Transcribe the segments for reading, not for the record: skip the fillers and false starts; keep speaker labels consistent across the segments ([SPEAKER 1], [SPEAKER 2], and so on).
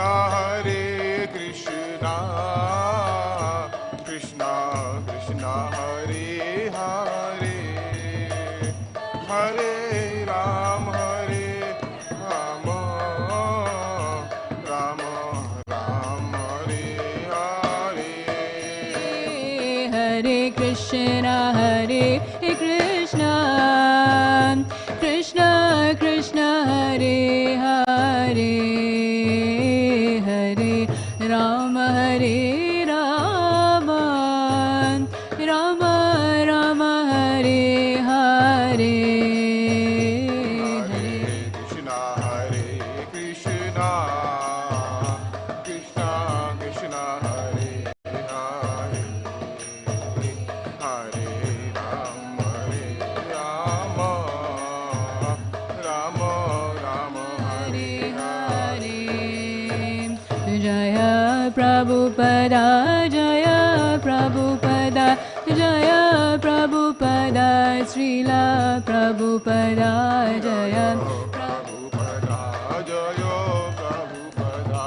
[SPEAKER 1] Hare Krishna, Krishna Krishna Hare Hare, Hare Ram, Hare Rama, Rama Ram, Hare Hare.
[SPEAKER 2] Hare Krishna, Hare Krishna, Krishna Krishna Hare Hare, Hare Rama, Hare Rama, Rama Rama Hare Hare.
[SPEAKER 1] Hare Krishna, Hare Krishna, Krishna Krishna Hare Hare, Hare Ram, Hare Rama, Rama Rama Hare Hare.
[SPEAKER 2] Jaya Prabhupada, Jaya Prabhupada, Jaya Prabhupada, Srila Prabhupada, Jaya
[SPEAKER 1] Prabhupada, Jaya Prabhupada,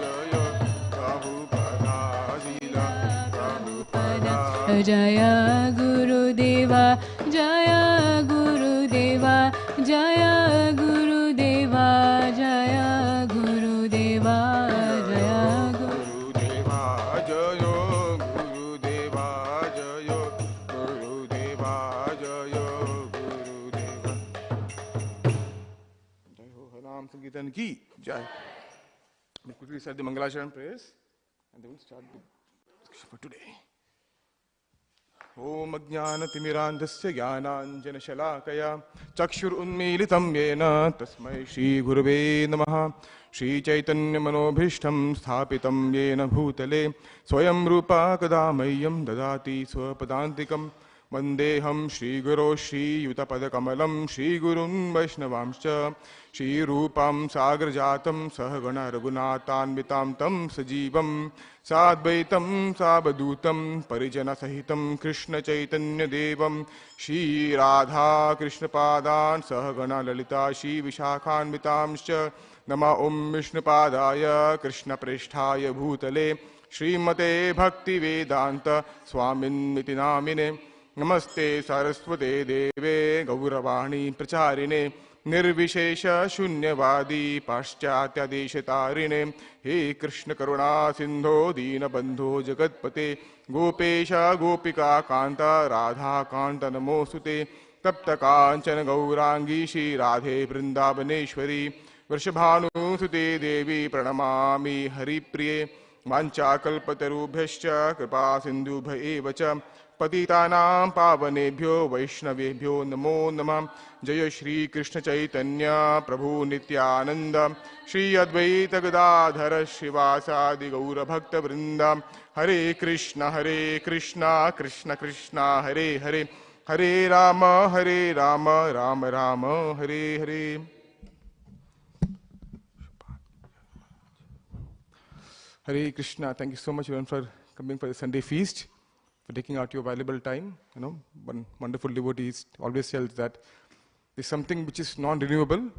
[SPEAKER 1] Jaya Prabhupada, Jila Prabhupada.
[SPEAKER 2] Jaya Gurudeva, Jaya Gurudeva, Jaya Gurudeva, Jaya Gurudeva, Jaya
[SPEAKER 1] Gurudeva, Jayo Gurudeva, Jayo Gurudeva, Jayo Gurudeva. Jai Ho Haram Sankirtan Ki Jai. We'll quickly start the Mangalasharan prayers and then we'll start the discussion for today. Om Ajnanatimirandhasya Jnananjanashalakaya Chakshurunmilitam Yena Tasmai Shri Gurave Namaha. Shri Chaitanya Manobhishtam Sthapitam Yena Bhutale Swayam Rupa Kadamayyam Dadati Swapadantikam Vandeham Shri Guru Shri Yutapadakamalam Shri Gurun Vaishnavamscha Shri Rupam Sagrajatam Sahagana Raghunathanvitam Tam Sajivam Sadvaitam Sabadutam Parijana Sahitam Krishna Chaitanya Devam Shri Radha Krishna Padan Sahagana Lalita Shri Vishakhanvitamscha Nama Vishnupadaya Krishna Presthaya Bhutale Srimate Bhakti Vedanta Swamin Niti Namine Namaste Saraswate Deve Gauravani Pracharine Nirvishesha Shunyavadi Paschatya Deshatarine He Krishna Karuna Sindho Dina Bandho Jagatpate Gopesha Gopika Kanta Radha Kanta Namosute Tapta Kanchana Gaurangi Shri Radhe Vrindavaneshwari Vrishabhanu Sute Devi Pranamami Hari Priye Mancha Kalpatarubhyascha Kripa Sindhubha Evacha Patitanam Pavanebhyo Vaishnavebhyo Namo Namah. Jaya Shri Krishna Chaitanya Prabhu Nityananda Shri Advaita Gadadhara Shivasadi Gaura Bhakta Vrinda. Hare Krishna Krishna Krishna Hare Hare Hare Rama Rama Rama Hare Hare. Hare Krishna. Thank you so much everyone for coming for the Sunday feast, for taking out your valuable time. You know, one wonderful devotee always tells that there's something which is non-renewable.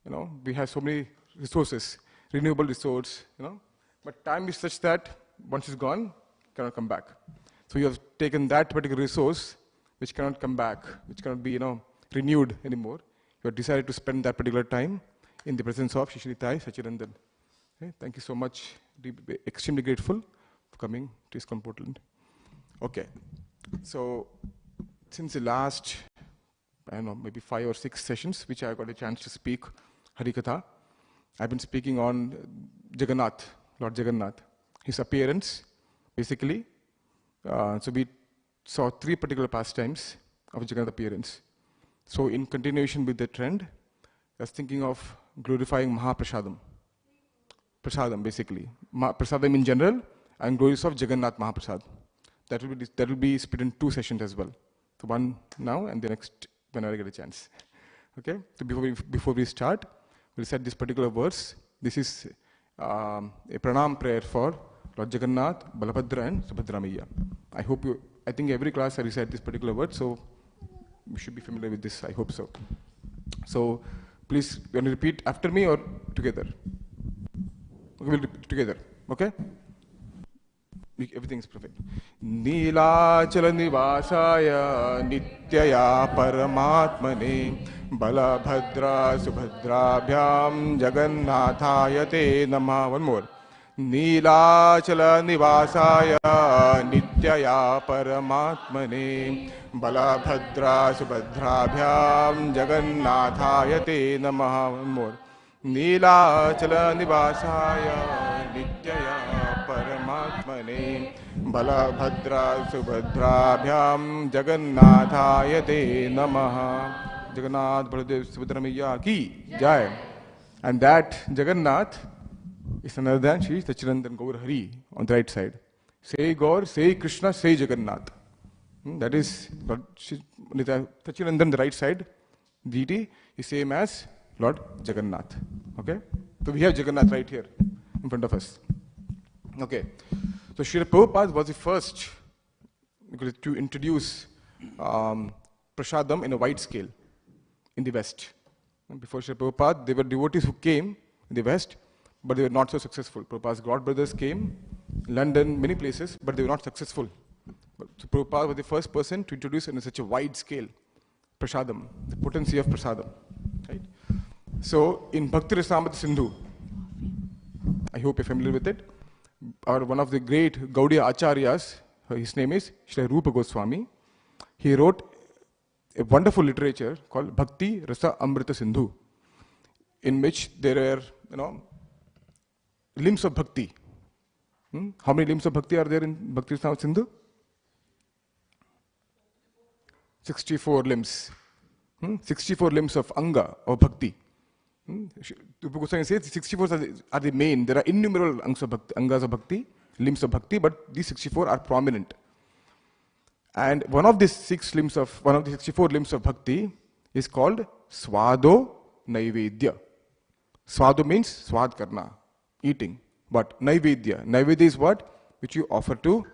[SPEAKER 1] You know, we have so many resources, renewable resource. You know, but time is such that once it's gone, cannot come back. So you have taken that particular resource, which cannot come back, which cannot be renewed anymore. You have decided to spend that particular time in the presence of Shri Thai Sachidandan. Okay, thank you so much. Extremely grateful for coming to ISKCON Portland. Okay, so since the last, I don't know, maybe 5 or 6 sessions, which I got a chance to speak Harikatha, I've been speaking on Jagannath, Lord Jagannath, his appearance, basically. So we saw 3 particular pastimes of Jagannath appearance. So in continuation with the trend, I was thinking of glorifying Mahaprasadam. Prasadam, basically. Prasadam in general, and glories of Jagannath Mahaprasad. That will be split in 2 sessions as well. So one now and the next whenever I get a chance. Okay. So before we start, we'll set this particular verse. This is a pranam prayer for Lord Jagannath, Balabhadra, and Subhadramaya. I think every class I recite this particular word, so you should be familiar with this. I hope so. So please, you want to repeat after me or together? We'll repeat it together. Okay? Everything is perfect. Neelachala nivasaya nityaya paramatmane balabhadra subhadrabhyam jagannathaya te namah. One more. Neelachala nivasaya nityaya paramatmane balabhadra subhadrabhyam jagannathaya te namah. One more. Neelachala nivasaya nityaya paramatmane balabhadra subhadrabhyam jagannathaya te namaha. Jagannath Baladev Subhadramaya ki jai. And that Jagannath is another than Shri Sachidanand Gaur Hari on the right side. Say Gaur, say Krishna, say Jagannath. That is Lord Sachidanand, the right side. Deity is same as Lord Jagannath. Okay? So we have Jagannath right here in front of us. Okay. So Srila Prabhupada was the first to introduce prasadam in a wide scale in the West. And before Srila Prabhupada, there were devotees who came in the West, but they were not so successful. Prabhupada's god brothers came, London, many places, but they were not successful. So Prabhupada was the first person to introduce in such a wide scale prasadam, the potency of prasadam. Right? So in Bhakti Rasamrita Sindhu, I hope you're familiar with it, or one of the great Gaudiya Acharyas, his name is Sri Rupa Goswami. He wrote a wonderful literature called Bhakti Rasa Amrita Sindhu, in which there are, limbs of bhakti. How many limbs of bhakti are there in Bhakti Rasamrita Sindhu? 64 limbs. 64 limbs of anga or bhakti. Rupa Goswami says 64 are the main. There are innumerable angas of bhakti, limbs of bhakti, but these 64 are prominent. And one of these 64 limbs of bhakti is called Swado Naivedya. Swado means swad karna, eating. But Naivedya. Naivedya is what? Which you offer to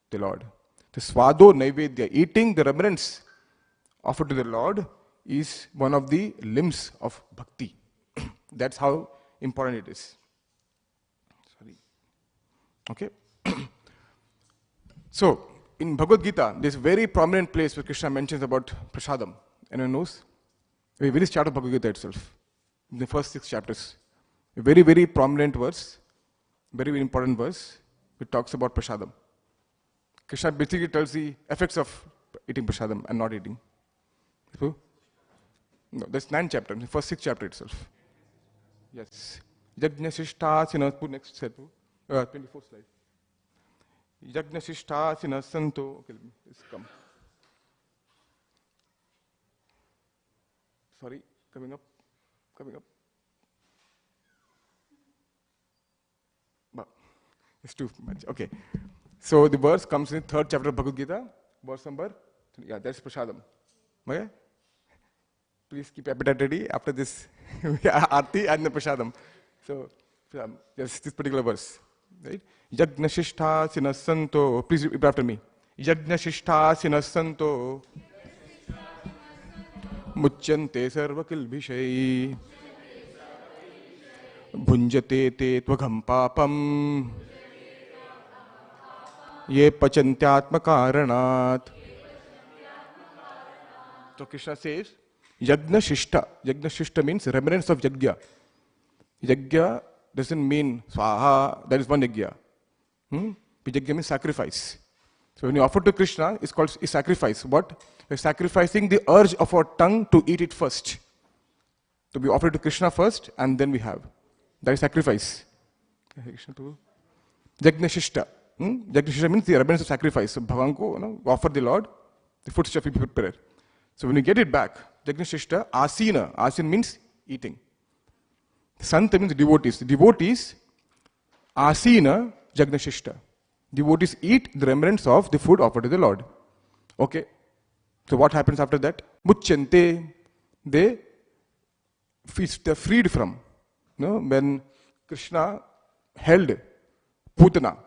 [SPEAKER 1] the Lord. The Swado Naivedya, eating the remnants offered to the Lord, is one of the limbs of bhakti. That's how important it is. Sorry. Okay. So, in Bhagavad Gita, there's a very prominent place where Krishna mentions about prasadam. Anyone knows? A very start of Bhagavad Gita itself. In the first 6 chapters. A very, very prominent verse, very, very important verse, which talks about prasadam. Krishna basically tells the effects of eating prasadam and not eating. So, no, that's 9th chapter, the first 6th chapter itself. Yes. Yajnasishtasina, put next slide, 24th slide. Yajnasishtasina santo. Okay, let's come. Sorry, coming up. But it's too much. Okay. So the verse comes in the 3rd chapter of Bhagavad Gita, verse number, that's prasadam. Okay? Please keep appetite ready after this Aarti and the prasadam. So, yes, this particular verse. Right? Yagnashishta sinasanto. Please repeat after me. Yagnashishta sinasanto. Muchyante sarvakil bhishai. Bhunjate te tvagam papam. Ye pachantyatma karanat. So Krishna says, Yajna Shishta. Yajna Shishta means remnants of Yajna. Yajna doesn't mean Swaha, that is one Yajna. Yajna means sacrifice. So when you offer to Krishna, it's called sacrifice. What? We're sacrificing the urge of our tongue to eat it first. So we offer it to Krishna first, and then we have. That is sacrifice. Yajna Shishta. Yajna Shishta means the remnants of sacrifice. So Bhagavan ko offer the Lord the foodstuff we prepare. So when you get it back, Yajna Shishta, Asina. Asina means eating. Santa means devotees. Devotees, Asina, Yajna Shishta. Devotees eat the remnants of the food offered to the Lord. Okay. So what happens after that? Muchyante, they're freed from. When Krishna held Putana,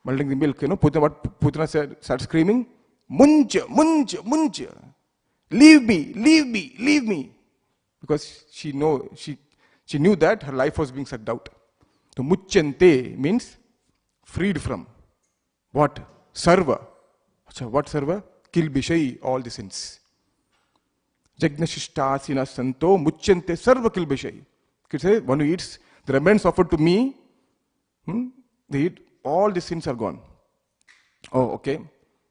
[SPEAKER 1] melting the milk, Putana started screaming, Muncha, Muncha, Muncha. Leave me, leave me, leave me. Because she knew that her life was being sucked out. So muchyante means freed from. What? Sarva. So what sarva? Kilbishai, all the sins. Jagnashishtasina santo muchyante sarva kilbishai. Could say, one who eats the remnants offered to me, they eat, all the sins are gone. Oh, okay.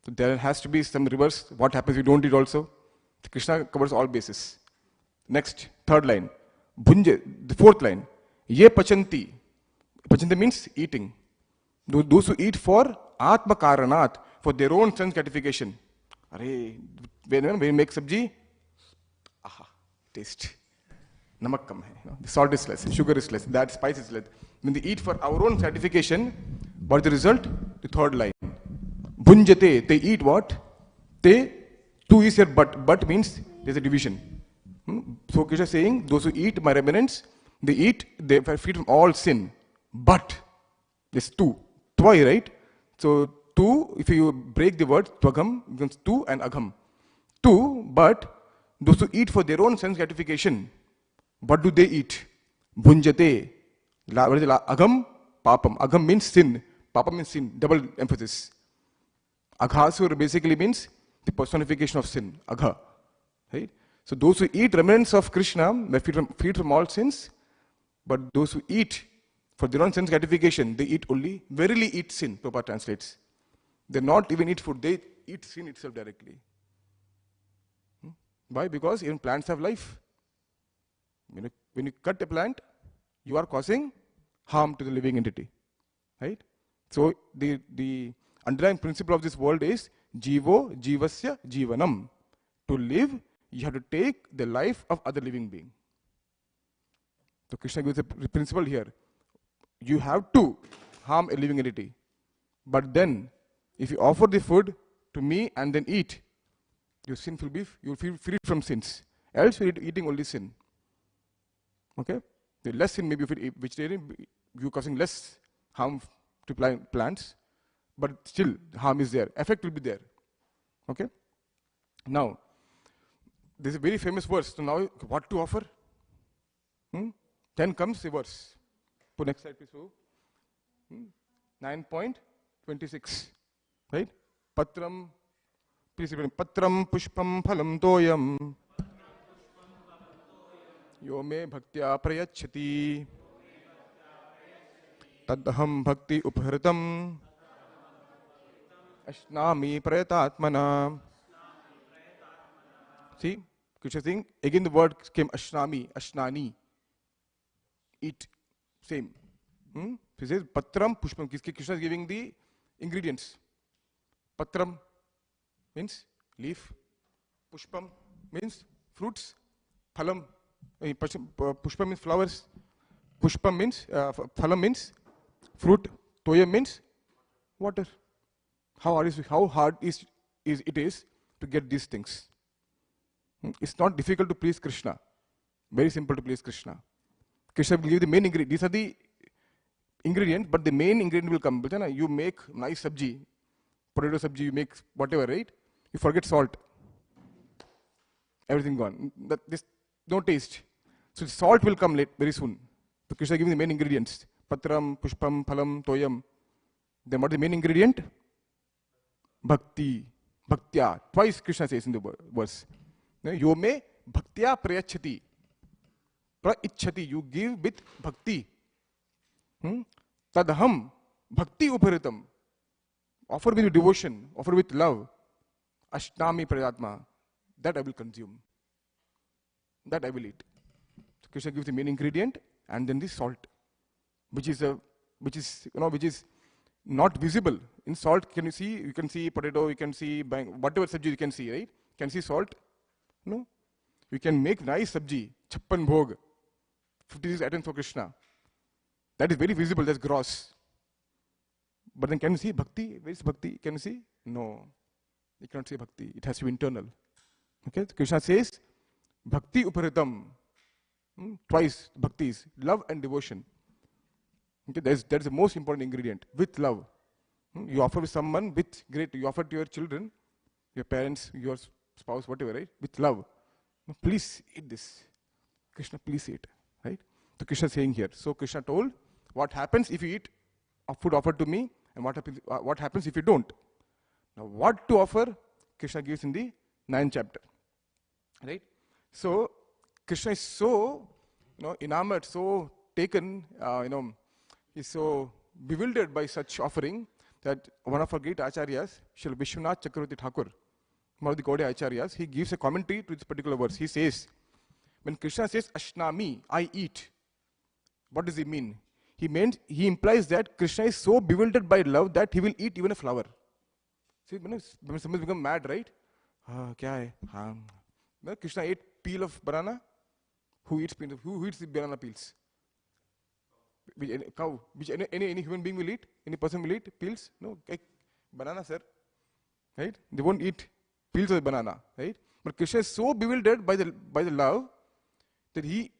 [SPEAKER 1] So there has to be some reverse. What happens if you don't eat also? Krishna covers all bases. Next, third line. Bhunje, the fourth line. Ye pachanti. Pachanti means eating. Those who eat for atma karanat, for their own sense gratification. Arey, when we make sabji, aha, taste. Namak kam hai. The salt is less, sugar is less, that spice is less. When they eat for our own satisfaction, what is the result? The third line. Bhunjate, they eat what? They, two is your but. But means there's a division. So Krishna is saying, those who eat my remnants, they are free from all sin. But, there's two. Tvai, right? So, two, if you break the word, tvagam, becomes two and agham. Two, but, those who eat for their own sense gratification, what do they eat? Bhunjate. What is it? Agham, papam. Agham means sin. Papam means sin. Double emphasis. Aghasur basically means the personification of sin. Agha. Right? So those who eat remnants of Krishna, they are freed from all sins. But those who eat for their own sense gratification, they eat only, verily eat sin, Prabhupada translates. They not even eat food, they eat sin itself directly. Why? Because even plants have life. When you cut a plant, you are causing harm to the living entity. Right? So the underlying principle of this world is jivo jivasya jivanam. To live, you have to take the life of other living being. So Krishna gives a principle here. You have to harm a living entity. But then, if you offer the food to me and then eat, your sin will be, you will feel free from sins. Else you are eating only sin. Okay? The less sin, maybe if you eat vegetarian, you are causing less harm to plants. But still, harm is there. Effect will be there. Okay? Now, there is a very famous verse. So now, what to offer? Then comes the verse. Put next slide, please. 9.26. Right? Patram, please repeat. Patram pushpam phalam toyam. Yo me bhaktya prayachati. Tadaham bhakti upahritam. Ashnami prayatatmana. See, Krishna is saying, again the word came ashnami, ashnani. Eat, same. He says, patram pushpam. Krishna is giving the ingredients. Patram means leaf. Pushpam means fruits. Phalam, pushpam means flowers. Pushpam means, phalam means fruit. Toyam means water. How hard it is to get these things? It's not difficult to please Krishna. Very simple to please Krishna. Krishna will give the main ingredient. These are the ingredients, but the main ingredient will come. You make nice sabji, potato sabji, you make whatever, right? You forget salt. Everything gone. No taste. So the salt will come late, very soon. So Krishna giving the main ingredients. Patram, pushpam, phalam, toyam. Then what is the main ingredient? Bhakti. Bhaktya. Twice Krishna says in the verse. Yo me bhaktya prayachati. Praichhati. You give with bhakti. Tadaham bhakti uparitam. Offer with devotion. Offer with love. Ashnami prayatatma. That I will consume. That I will eat. So Krishna gives the main ingredient and then the salt, which is not visible. In salt, can you see? You can see potato. You can see whatever sabji you can see, right? Can see salt? No. You can make nice sabji, chappan bhog, 56 items for Krishna. That is very visible. That's gross. But then can you see bhakti? Where is bhakti? Can you see? No. You cannot see bhakti. It has to be internal. Okay. So Krishna says, bhakti uparitam. Twice bhaktis, love and devotion. Okay, that is the most important ingredient. With love. You offer with someone with great, you offer to your children, your parents, your spouse, whatever, right? With love. Please eat this. Krishna, please eat. Right? So Krishna is saying here. So Krishna told, what happens if you eat food offered to me, and what happens if you don't. Now, what to offer, Krishna gives in the 9th chapter, right? So, Krishna is so, enamored, so taken, he's so bewildered by such offering that one of our great acharyas, Srila Vishwanath Chakravarti Thakur, one of the Gaudiya acharyas, he gives a commentary to this particular verse. He says, when Krishna says, Ashnami, I eat, what does he mean? He implies that Krishna is so bewildered by love that he will eat even a flower. See, when someone becomes mad, right? Kya hai? Krishna ate peel of banana. Who eats the banana peels? Cow. Which any human being will eat? Any person will eat peels? No, banana, sir. Right? They won't eat peels of banana, right? But Krishna is so bewildered by the love that the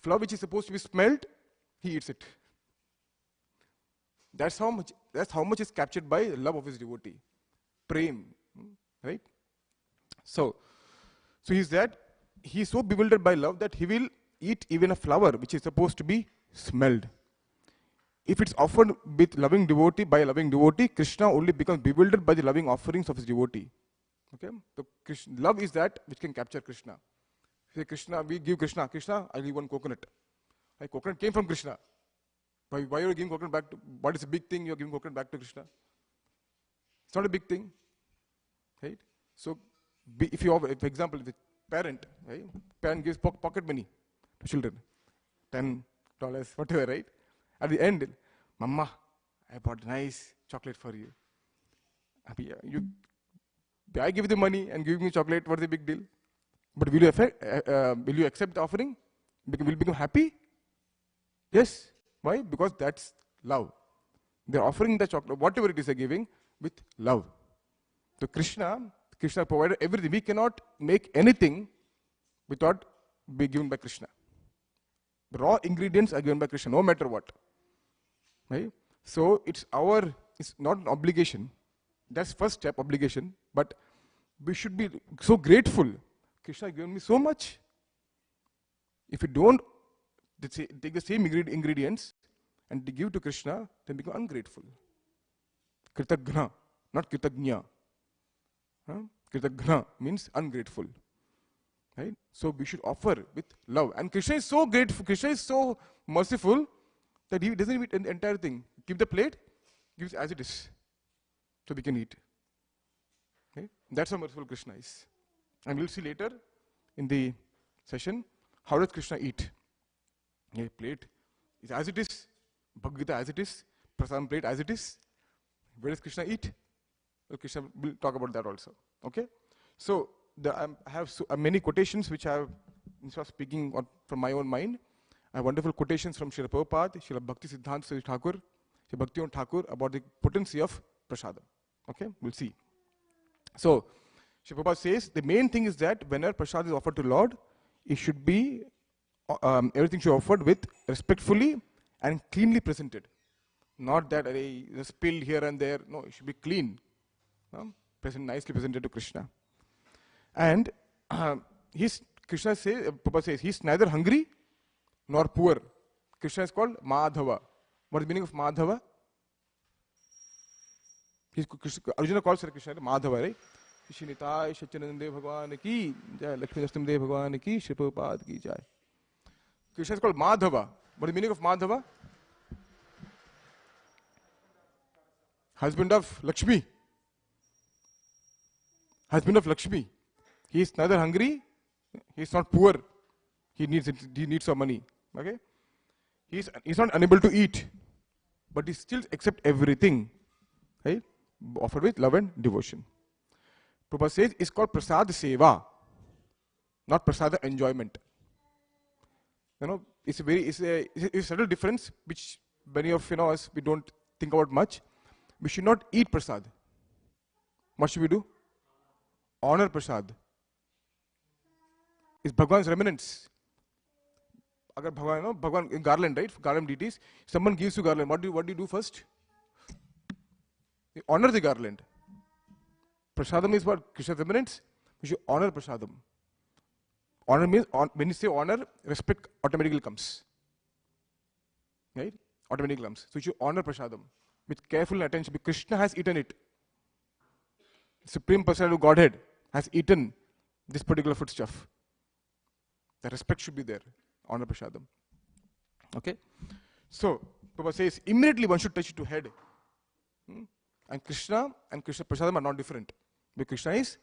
[SPEAKER 1] flower which is supposed to be smelled, he eats it. That's how much is captured by the love of his devotee. Prem, right? So he's so bewildered by love that he will eat even a flower which is supposed to be smelled. If it's offered with loving devotee, by a loving devotee, Krishna only becomes bewildered by the loving offerings of his devotee. Okay? So love is that which can capture Krishna. Say Krishna, we give Krishna, I give one coconut. Coconut came from Krishna. Why are you giving coconut back to, what is a big thing you're giving coconut back to Krishna? It's not a big thing. Right? So, if you have, for example, the parent, right? Parent gives pocket money to children, $10, whatever, right? At the end, Mama, I bought a nice chocolate for you. I give you the money and give me chocolate, what's the big deal? But will you accept the offering? Will you become happy? Yes. Why? Because that's love. They're offering the chocolate, whatever it is they're giving, with love. So Krishna provided everything. We cannot make anything without being given by Krishna. The raw ingredients are given by Krishna, no matter what. Right? So it's not an obligation. That's first step, obligation. But we should be so grateful. Krishna has given me so much. If you don't take the same ingredients and give to Krishna, then become ungrateful. Kritagna, not Kritagnya. Kritagna means ungrateful. Right? So we should offer with love. And Krishna is so grateful, Krishna is so merciful that he doesn't eat the entire thing. Give the plate, gives as it is. So we can eat. Okay? That's how merciful Krishna is. And we'll see later in the session, how does Krishna eat? A plate is as it is, Bhagavad Gita as it is, Prasadam plate as it is. Where does Krishna eat? Well, Krishna will talk about that also. Okay? So, I have many quotations which I have, instead of speaking from my own mind, I have wonderful quotations from Srila Prabhupada, Srila Bhakti Siddhanta Saraswati Thakur, Srila Bhakti Thakur about the potency of prasadam. Okay? We'll see. So, Srila Prabhupada says, the main thing is that whenever prasad is offered to Lord, it should be, everything should be offered with respectfully and cleanly presented. Not that a spill here and there. No, it should be clean. Nicely presented to Krishna. And Krishna says, Prabhupada says, he's neither hungry nor poor. Krishna is called Madhava. What is the meaning of Madhava? Arjuna calls Krishna Madhava, right? Shinitai Shachanande Bhagwan ki jai, Lakshmi Narasimha Bhagwan ki, Shri Prabhupada ki jai. Krishna is called Madhava. What is the meaning of Madhava? Husband of Lakshmi. Husband of Lakshmi. He is neither hungry, he is not poor. He needs some money. Okay? He is not unable to eat, but he still accepts everything. Right? Offered with love and devotion. Prabhupada says it's called prasad seva, not prasad enjoyment. It's a subtle difference which many of us we don't think about much. We should not eat prasad. What should we do? Honor prasad. It's Bhagwan's remnants. Agar Bhagwan, garland, right? Garland deities. Someone gives you garland. What do you do first? You honor the garland. Prasadam is what? Krishna's remnants. We should honor prasadam. Honor means, when you say honor, respect automatically comes. Right? automatically comes. So you should honor prasadam with careful attention, because Krishna has eaten it. Supreme Personality of Godhead has eaten this particular foodstuff. The respect should be there. Honor prasadam. Okay? So, Prabhupada says, immediately one should touch it to head. And Krishna prasadam are not different. Because Krishna is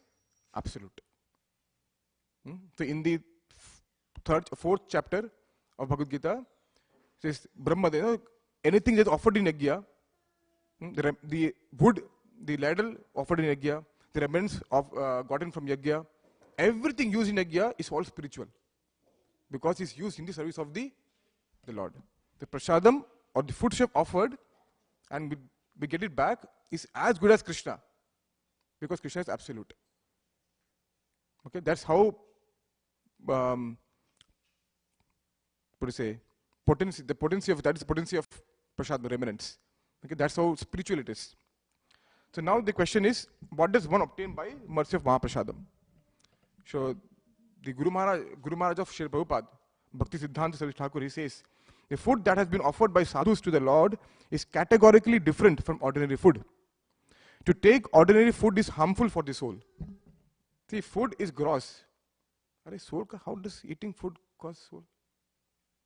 [SPEAKER 1] absolute. So in the fourth chapter of Bhagavad Gita, it says, Brahma, anything that is offered in yajna, the wood, the ladle offered in yajna, the remnants of gotten from yajna, everything used in yajna is all spiritual. Because it's used in the service of the Lord. The prasadam or the food chef offered and we get it back is as good as Krishna. Because Krishna is absolute. Okay, that's how what do you say? The potency of prasadam remnants. Okay, that's how spiritual it is. So now the question is, what does one obtain by mercy of Mahaprasadam? So the Guru Maharaj of Srila Prabhupada, Bhakti Siddhanta Saraswati Thakur, he says, the food that has been offered by sadhus to the Lord is categorically different from ordinary food. To take ordinary food is harmful for the soul. See, food is gross. How does eating food cause soul?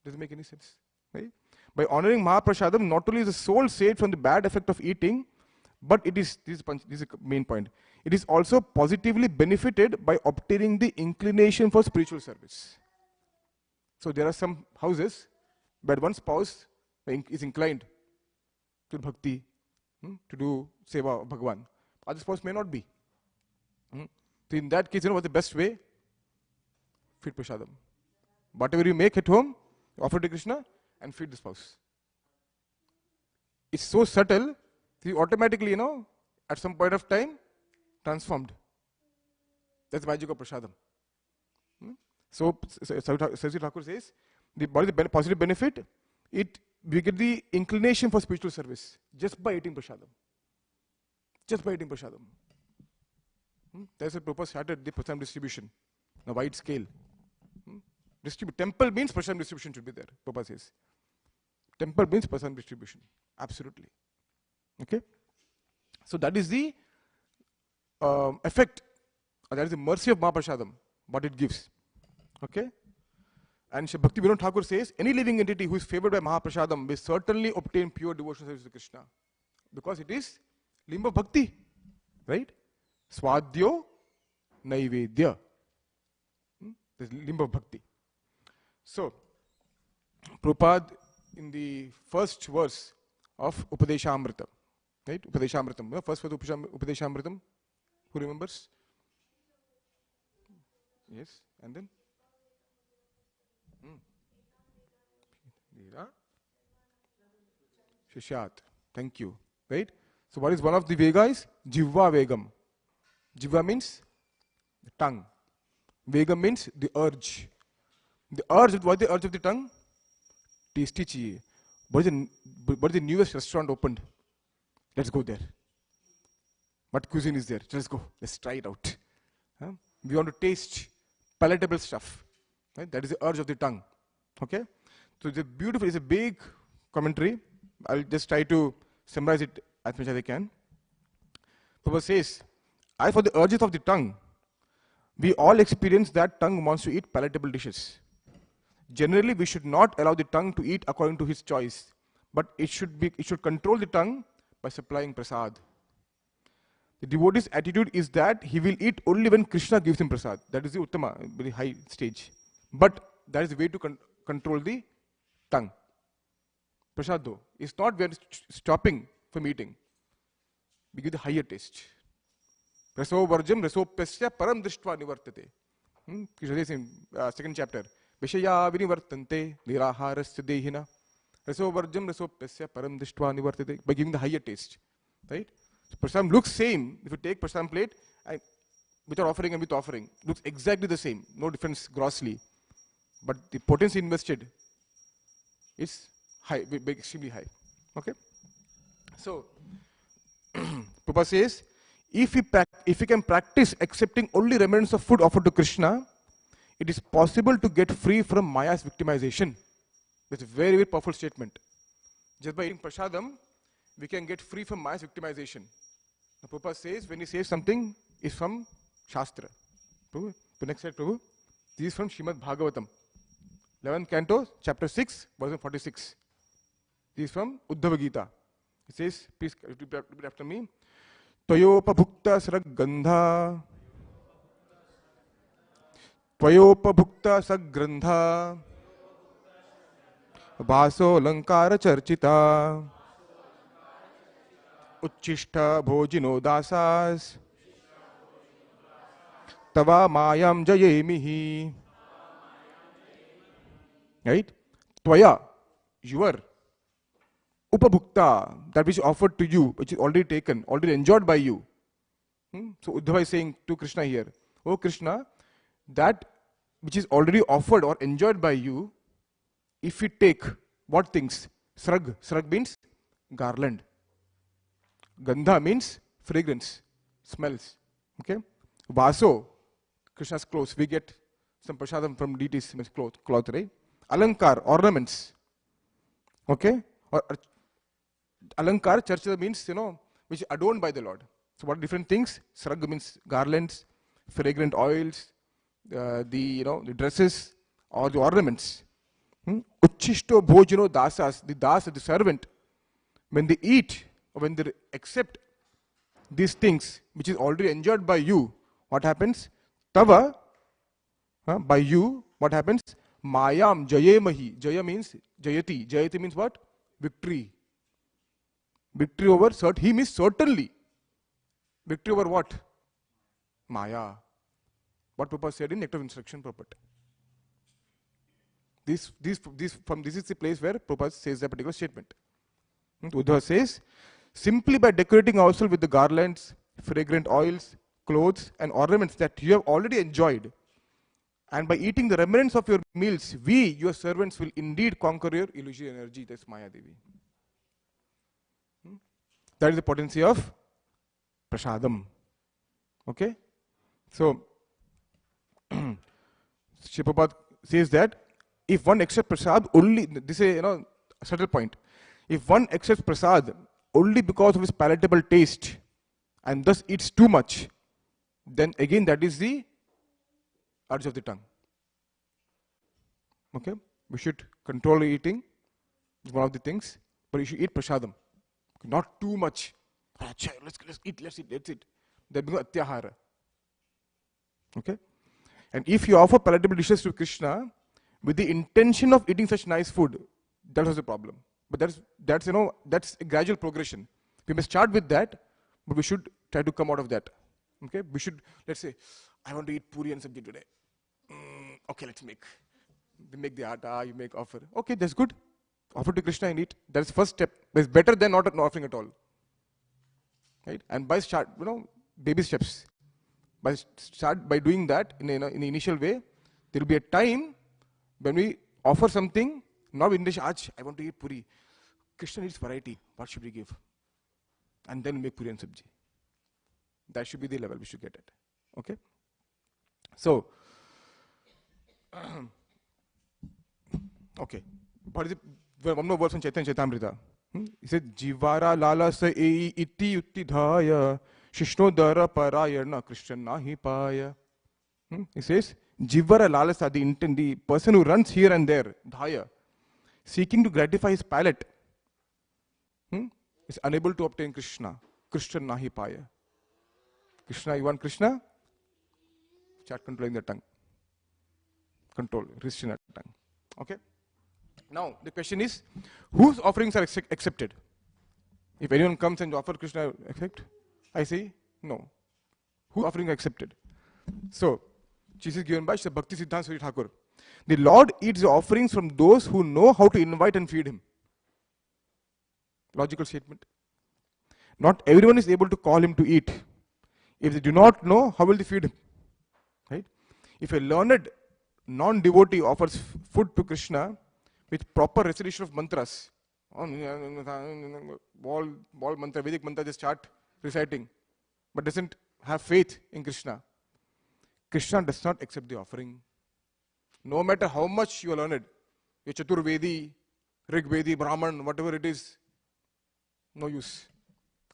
[SPEAKER 1] Doesn't make any sense. Right? By honoring Mahaprasadam, not only is the soul saved from the bad effect of eating, but it is, this is the main point, it is also positively benefited by obtaining the inclination for spiritual service. So there are some houses where one spouse is inclined to bhakti, to do seva of Bhagavan. Other spouse may not be. So in that case, what's the best way? Feed prasadam. Whatever you make at home, offer to Krishna and feed the spouse. It's so subtle, you automatically, at some point of time, transformed. That's the magic of prasadam. So, Saraswati Thakur says, what is the positive benefit? We get the inclination for spiritual service just by eating prasadam. Just by eating prasadam. That's why Prabhupada started the prasadam distribution on a wide scale. Temple means prasadam distribution should be there, Prabhupada says. Temple means prasadam distribution. Absolutely. Okay? So that is the effect, that is the mercy of Mahaprasadam, what it gives. Okay? And Shri Bhakti Vinod Thakur says, any living entity who is favored by Mahaprasadam will certainly obtain pure devotional service to Krishna. Because it is limba bhakti. Right? Swadhyo Naivedya. This is limba bhakti. So, Prabhupada in the first verse of Upadeshamrita, right? Upadeshamritam. First verse of Upadeshamritam. Who remembers? Yes, and then? Shishyat. Thank you. Right? So what is one of the Vegas? Jivva Vegam. Jivva means the tongue. Vegam means the urge. The urge, what is the urge of the tongue? Tasty chahiye. What is the newest restaurant opened? Let's go there. What cuisine is there? Let's go. Let's try it out. We want to taste palatable stuff. Right? That is the urge of the tongue. Okay? So it's beautiful, it's a big commentary. I'll just try to summarize it as much as I can. Prabhupada says, as for the urges of the tongue, we all experience that tongue wants to eat palatable dishes. Generally, we should not allow the tongue to eat according to his choice, but it should control the tongue by supplying prasad. The devotee's attitude is that he will eat only when Krishna gives him prasad. That is the uttama, very high stage. But that is the way to control the tongue. Prasad though, is not we are stopping from eating. We give the higher taste. Raso varjam rasopyasya param drishtva nivartate. Krishna says in second chapter, Vishaya vinivartante niraharasya dehina. Raso varjam rasopyasya param drishtva nivartate. By giving the higher taste. Right? So prasadam looks same. If you take prasadam plate, without offering and with offering, looks exactly the same. No difference grossly. But the potency invested is high, extremely high. Okay? So, Prabhupada says, if we can practice accepting only remnants of food offered to Krishna, it is possible to get free from Maya's victimization. That's a very, very powerful statement. Just by eating prasadam, we can get free from Maya's victimization. The Prabhupada says, when he says something, is from Shastra. Prabhu, the next slide, Prabhu. This is from Srimad Bhagavatam. 11th canto, chapter 6, verse 46. This is from Uddhava Gita. It says, please repeat after me. Tvayopabhukta sragandha. Tvayopabhukta sagrandha. Vaso lankara charchita. Uchishta bhojino dasas. Tava mayam jayemihi. Right? Tvaya, your. Upabhukta, that which is offered to you, which is already taken, already enjoyed by you. So Uddhava is saying to Krishna here, oh Krishna, that which is already offered or enjoyed by you, if we take what things? Srag. Srag means garland. Gandha means fragrance, smells. Okay? Vaso, Krishna's clothes. We get some prasadam from deities, means cloth, right? Alankar, ornaments. Okay? Or Alankar, charchita means, which is adorned by the Lord. So what are different things? Srag means garlands, fragrant oils, the dresses, or the ornaments. Uchishto bhojino dasas, the das, the servant, when they eat, or when they accept these things, which is already enjoyed by you, what happens? Tava, by you, what happens? Mayam jayemahi. Jaya means jayati. Jayati means what? Victory. Victory over he means certainly. Victory over what? Maya. What Prabhupada said in Nectar of Instruction, Prabhupada. This is the place where Prabhupada says that particular statement. Uddhava says, simply by decorating ourselves with the garlands, fragrant oils, clothes, and ornaments that you have already enjoyed, and by eating the remnants of your meals, we, your servants, will indeed conquer your illusory energy. That's Maya Devi. That is the potency of prasadam. Okay? So, Prabhupada says that if one accepts prasad only, this is a subtle point. If one accepts prasad only because of his palatable taste and thus eats too much, then again that is the urge of the tongue. Okay? We should control eating, is one of the things, but you should eat prasadam. Not too much. Let's eat. That becomes atyahara. Okay? And if you offer palatable dishes to Krishna with the intention of eating such nice food, that was a problem. But that's a gradual progression. We must start with that, but we should try to come out of that. Okay? We should, let's say, I want to eat puri and sabji today. Okay, let's make. We make the atta, you make offer. Okay, that's good. Offer to Krishna and eat. That's the first step. It's better than not offering at all. Right? And by baby steps. By doing that in the initial way, there will be a time when we offer something, not in the I want to eat puri. Krishna needs variety. What should we give? And then make puri and sabji. That should be the level we should get at. Okay? So, okay. What is it? One more verse from Chaitanya Chaitamrita. He said, Jivara lala sa ei iti uttidhaya Shishnodara parayana Krishna nahi paya. He says, Jivara lalasa, the person who runs here and there, dhaya, seeking to gratify his palate, is unable to obtain Krishna. Krishna nahi paya. Krishna, you want Krishna? Start controlling the tongue. Control, restriction the tongue. Okay? Now, the question is, whose offerings are accepted? If anyone comes and offers Krishna, accept? I say, no. Whose offerings are accepted? So, this is given by Sri Bhakti Siddhanta Sri Thakur. The Lord eats the offerings from those who know how to invite and feed him. Logical statement. Not everyone is able to call him to eat. If they do not know, how will they feed him? Right? If a learned non-devotee offers food to Krishna with proper recitation of mantras, all mantra, Vedic mantra, just start reciting, but doesn't have faith in Krishna, Krishna does not accept the offering. No matter how much you are learned, you're Chaturvedi, Rig, Vedi, Brahman, whatever it is, no use.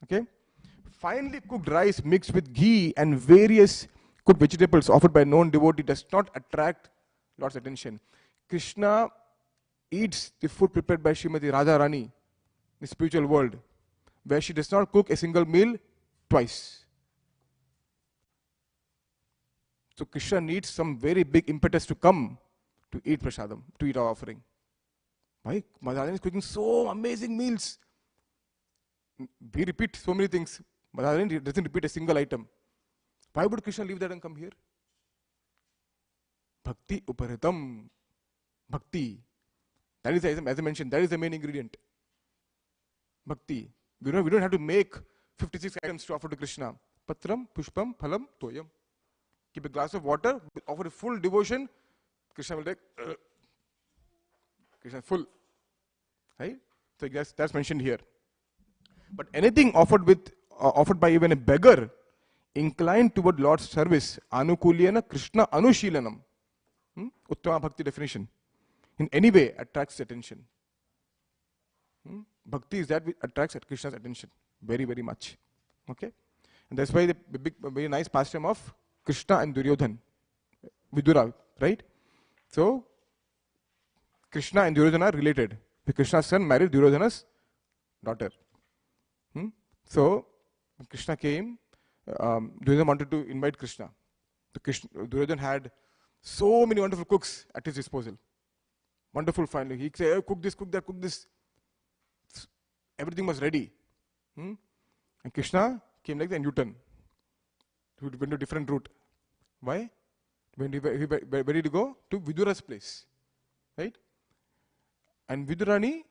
[SPEAKER 1] Okay? Finely cooked rice mixed with ghee and various cooked vegetables offered by known devotee does not attract Lord's attention. Krishna eats the food prepared by Srimati Radha Rani in the spiritual world, where she does not cook a single meal twice. So Krishna needs some very big impetus to come to eat prasadam, to eat our offering. Why? Radharani is cooking so amazing meals. We repeat so many things. Radharani doesn't repeat a single item. Why would Krishna leave that and come here? Bhakti uparitam. Bhakti. That is, as I mentioned, that is the main ingredient. Bhakti. We don't have to make 56 items to offer to Krishna. Patram, pushpam, phalam, toyam. Keep a glass of water, offer a full devotion. Krishna will take. Krishna full. Right? So that's mentioned here. But anything offered by even a beggar inclined toward Lord's service, anukulyana Krishna anushilanam. Uttama bhakti definition. In any way attracts attention. Bhakti is that which attracts Krishna's attention very, very much. Okay? And that's why the big, very nice pastime of Krishna and Duryodhan. Vidura, right? So, Krishna and Duryodhana are related. Krishna's son married Duryodhana's daughter. So, when Krishna came, Duryodhana wanted to invite Krishna. Duryodhana had so many wonderful cooks at his disposal. Wonderful finally. He said, hey, cook this, cook that, cook this. Everything was ready. And Krishna came like the U-turn. He went to a different route. Why? Where did he go? To Vidura's place. Right? And Vidurani,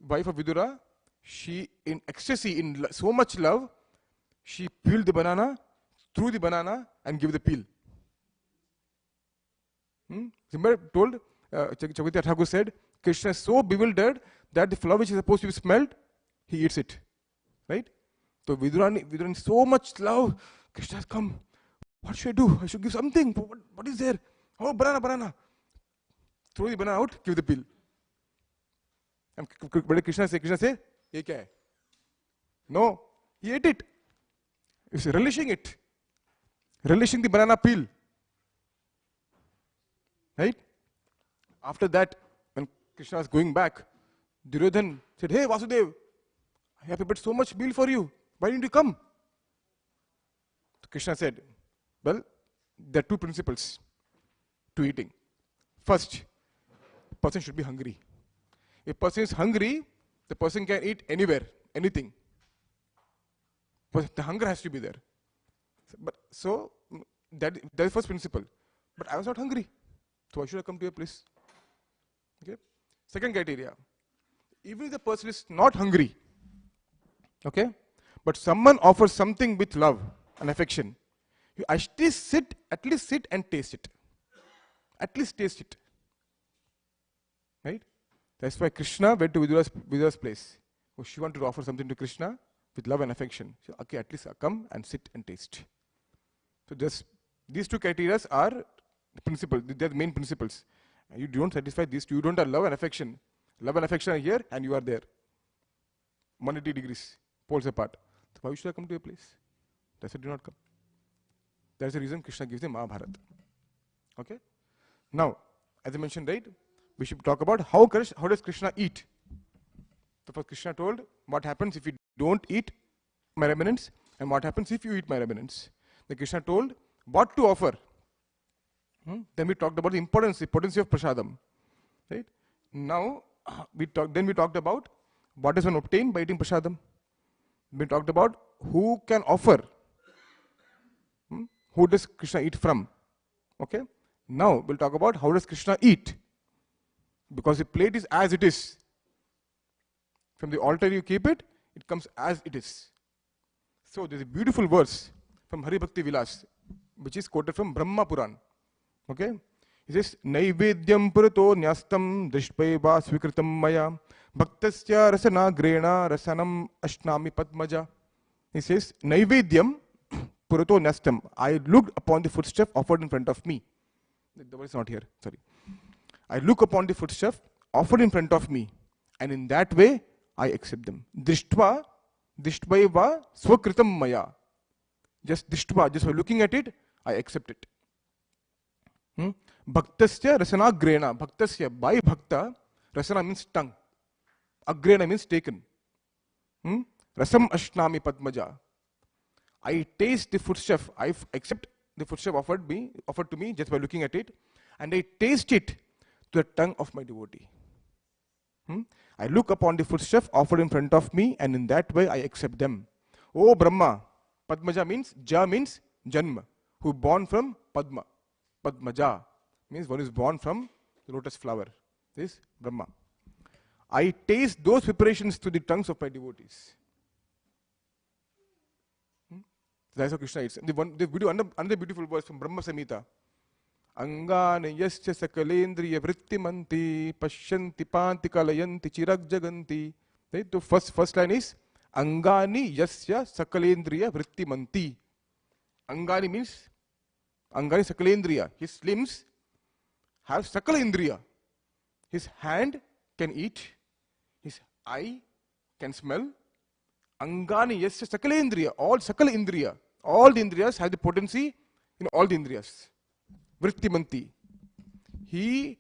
[SPEAKER 1] wife of Vidura, she, in ecstasy, in so much love, she peeled the banana, threw the banana, and gave the peel. Remember, told, Chaitanya Thakur said, Krishna is so bewildered that the flower which is supposed to be smelled, he eats it. Right? So Vidurani, so much love, Krishna has come. What should I do? I should give something. What is there? Oh, banana. Throw the banana out, give the peel. And what did Krishna say? Krishna say, ye kya hai? No, he ate it. He's relishing it. Relishing the banana peel. Right? After that, when Krishna was going back, Duryodhan said, hey Vasudev, I have prepared so much meal for you. Why didn't you come? So Krishna said, well, there are two principles to eating. First, a person should be hungry. If a person is hungry, the person can eat anywhere, anything. But the hunger has to be there. So that is the first principle. But I was not hungry. So why should I come to your place? Okay. Second criteria. Even if the person is not hungry, okay, but someone offers something with love and affection, you at least sit and taste it. At least taste it. Right? That's why Krishna went to Vidura's place. She wanted to offer something to Krishna with love and affection. So, okay, at least come and sit and taste. So just these two criteria are the principles. They're the main principles. And you don't satisfy these two. You don't have love and affection. Love and affection are here and you are there. 180 degrees, poles apart. So why should I come to your place? That's why do not come. That's the reason Krishna gives the Mahabharata. Okay? Now, as I mentioned, right, we should talk about how does Krishna eat. So first Krishna told what happens if you don't eat my remnants and what happens if you eat my remnants. Then Krishna told what to offer. Then we talked about the potency of prasadam. Right? Now, we talked about what does one obtain by eating prasadam. We talked about who can offer. Who does Krishna eat from? Okay? Now, we'll talk about how does Krishna eat. Because the plate is as it is. From the altar you keep it, it comes as it is. So, there's a beautiful verse from Hari Bhakti Vilasa, which is quoted from Brahma Puran. Okay? It says, Naivedyam purato nyastam drishtpaiva svikritam maya bhaktasya rasanagrena rasanam ashnami padmaja. He says, Naivedyam purato nyastam. I looked upon the foodstuff offered in front of me. The word is not here, sorry. I look upon the foodstuff offered in front of me. And in that way, I accept them. Drishtva swakritam maya. Just drishtva, just by looking at it, I accept it. Bhaktasya rasana grena. Bhaktasya, by bhakta, rasana means tongue. Agrena means taken. Rasam ashnami padmaja. I taste the foodstuff. I accept the foodstuff offered to me just by looking at it, and I taste it to the tongue of my devotee. I look upon the foodstuff offered in front of me, and in that way I accept them. Oh Brahma, Padmaja means Janma, who born from Padma. Padmaja means one is born from the lotus flower. This is Brahma. I taste those preparations to the tongues of my devotees. That's how Krishna eats. The video, another beautiful verse from Brahma Samhita. Angana yasya sakalendriya vrittimanti pashyanti panti kalayanti chirag jaganti. Right? The first line is Angani yasya sakalendriya vrittimanti. Angani means Angani sakalendriya. His limbs have sakalendriya. His hand can eat. His eye can smell. Angani yasya sakalendriya. All sakala indriya. All the indriyas have the potency in all the indriyas. Vrittimanti. He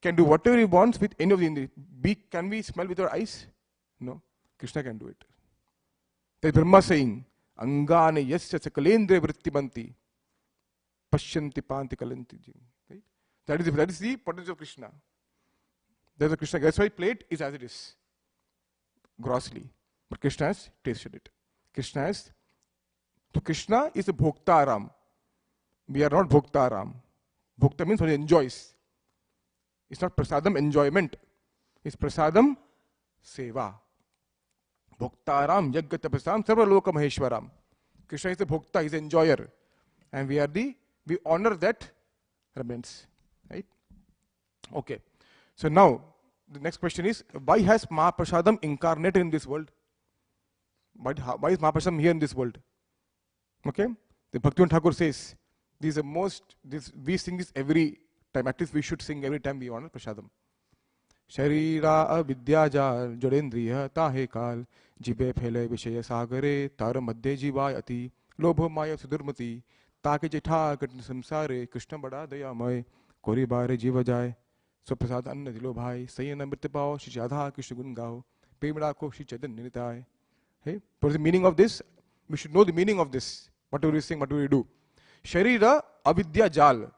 [SPEAKER 1] can do whatever he wants with any of the indriyas. Can we smell with our eyes? No. Krishna can do it. That's Brahma saying, Angane yasya sakalendriya vrittimanti pashyanti panti kalanti. Right? That is the potency of Krishna. That's Krishna. That's why plate is as it is. Grossly. But Krishna has tasted it. So Krishna is a Bhoktaram. We are not Bhoktaram. Bhokta means one enjoys. It's not prasadam enjoyment. It's prasadam seva. Bhoktaram yaggata prasam sarva loka maheshwaram. Krishna is the Bhokta, he's the enjoyer. And we honor that remains. Right? Okay. So now, the next question is, why has Mahaprasadam incarnated in this world? Why is Mahaprasadam here in this world? Okay? The Bhaktivinoda Thakur says, we sing this every time, at least we should sing every time we honor Prasadam. Sharira avidyajal jodendriya tahe kal jibe phele vishaya sagare tar madhye jivayati lobho maya sudurmati take jetha katn samsare krishna bada dayamay kori bare jiva jay so prasad anna dilo bhai sayana mritya pao shri jadha krishna gun gao pemada ko shri chaitanya nitay. Hey, what is the meaning of this? We should know the meaning of this. Whatever we sing, whatever we do. Sharira avidya jal.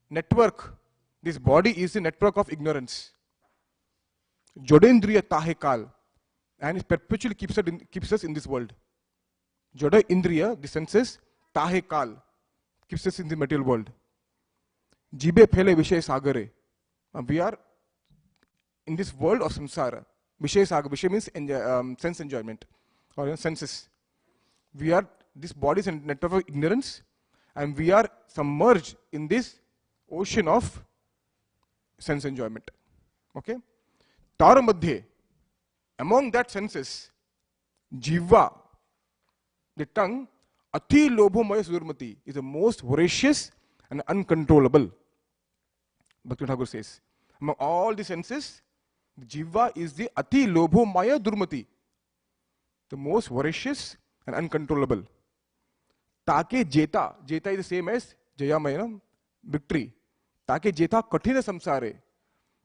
[SPEAKER 1] Network. This body is the network of ignorance. Jodendriya tahe kal. And it perpetually keeps us in this world. Joda indriya, the senses, tahe kal. Keeps us in the material world. Jibe phele vishaya sagare. We are in this world of samsara. Vishaya sagare. Vishaya means sense enjoyment. Or senses. This body is a network of ignorance, and we are submerged in this ocean of sense enjoyment. Okay? Tara madhye, among that senses, jiva, the tongue, ati lobho maya sudurmati, is the most voracious and uncontrollable. Bhaktivinoda Thakur says, among all the senses, the jiva is the ati lobho maya durmati, the most voracious and uncontrollable. Take jeta. Jeta is the same as jayamaya, victory. Take jeta kathina samsare.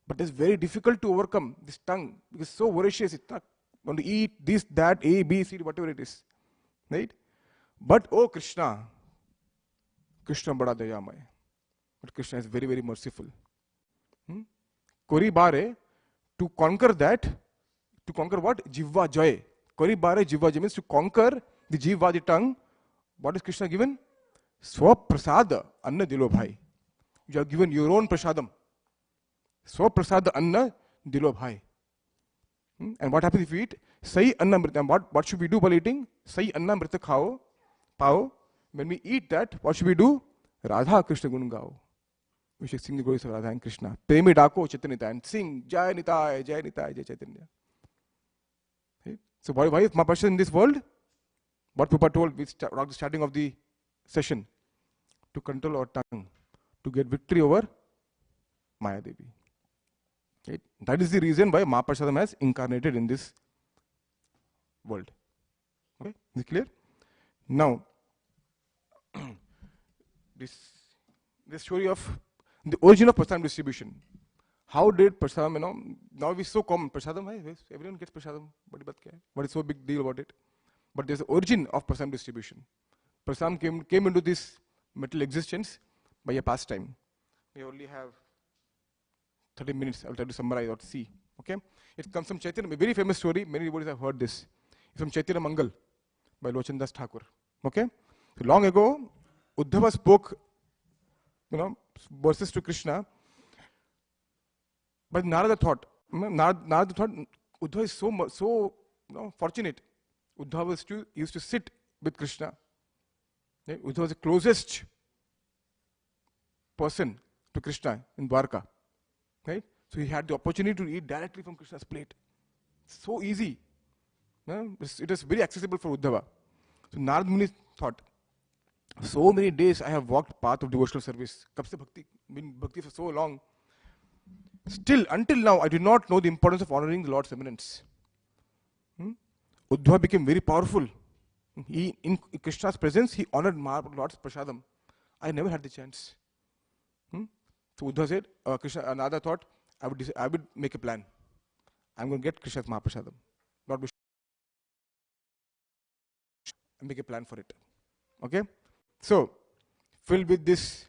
[SPEAKER 1] But it's very difficult to overcome this tongue because it's so voracious. It's not going to eat this, that, A, B, C, whatever it is. Right? But oh Krishna bada dayamaya. But Krishna is very, very merciful. Kori bare, to conquer that, to conquer what? Jiva joy. Kori bare jiva joy means to conquer the jiva, the tongue. What is Krishna given? Swaprasada anna dilo bhai. You have given your own prasadam. Swaprasada anna dilo bhai. And what happens if we eat? Sai anna mrita. What should we do while eating? Sai anna mrita khao. Pao. When we eat that, what should we do? Radha Krishna gun gao. We should sing the glories of Radha and Krishna. Premi dako Chaitanya and sing Jai Nitai, Jai Nitai, Jai Chaitanya. Okay? So why is Mahaprasad in this world? What Prabhupada told at the starting of the session, to control our tongue, to get victory over Maya Devi. Right? That is the reason why Mahaprasadam has incarnated in this world. Okay, is it clear? Now, this story of the origin of prasadam distribution. How did prasadam, now it's so common, prasadam, everyone gets prasadam, what is so big deal about it? But there's the origin of prasadam distribution. Prasadam came into this material existence by a pastime. We only have 30 minutes, I'll try to summarize or see. Okay? It comes from Chaitanya, a very famous story, many devotees have heard this. It's from Chaitanya Mangal by Lochandas Thakur. Okay? So long ago, Uddhava spoke, verses to Krishna, but Narada thought, Uddhava is so fortunate. Uddhava used to sit with Krishna. Right? Uddhava was the closest person to Krishna in Dwarka. Right? So he had the opportunity to eat directly from Krishna's plate. So easy. It was very accessible for Uddhava. So Narad Muni thought, so many days I have walked path of devotional service. Kab se bhakti, been bhakti for so long. Still, until now, I do not know the importance of honoring the Lord's eminence. Uddhava became very powerful. In Krishna's presence, he honored Lord's prasadam. I never had the chance. So Uddhava said, Nada thought, I would make a plan. I'm going to get Krishna's Mahaprasadam. Lord Vishnu, make a plan for it. Okay? So, filled with this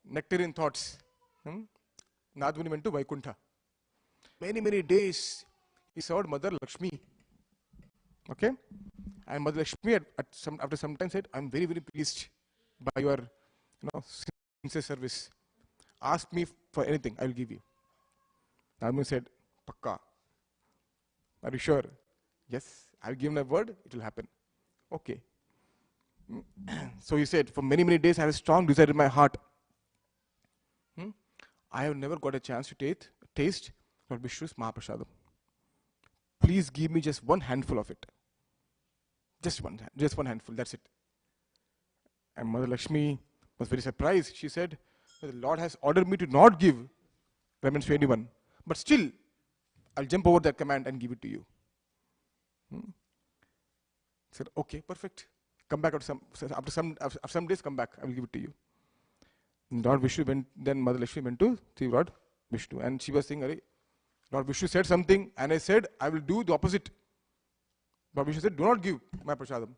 [SPEAKER 1] nectarine thoughts, Narad Muni went to Vaikuntha. Many days he served Mother Lakshmi. Okay? And Mother Lakshmi after some time said, I'm very pleased by your sincere service. Ask me for anything, I will give you. Narad Muni said, Pakka. Are you sure? Yes, I will give my word, it will happen. Okay. So he said, for many days I have a strong desire in my heart. I have never got a chance to taste Lord Vishnu's Mahaprasadam. Please give me just one handful of it. Just one handful, that's it. And Mother Lakshmi was very surprised. She said, the Lord has ordered me to not give remnants to anyone. But still, I'll jump over that command and give it to you. Said, okay, perfect. Come back after some days, come back. I will give it to you. And Lord Vishnu went, then Mother Lakshmi went to see Lord Vishnu. And she was saying, Lord Vishnu said something, and I said, I will do the opposite. Lord Vishnu said, do not give my prasadam.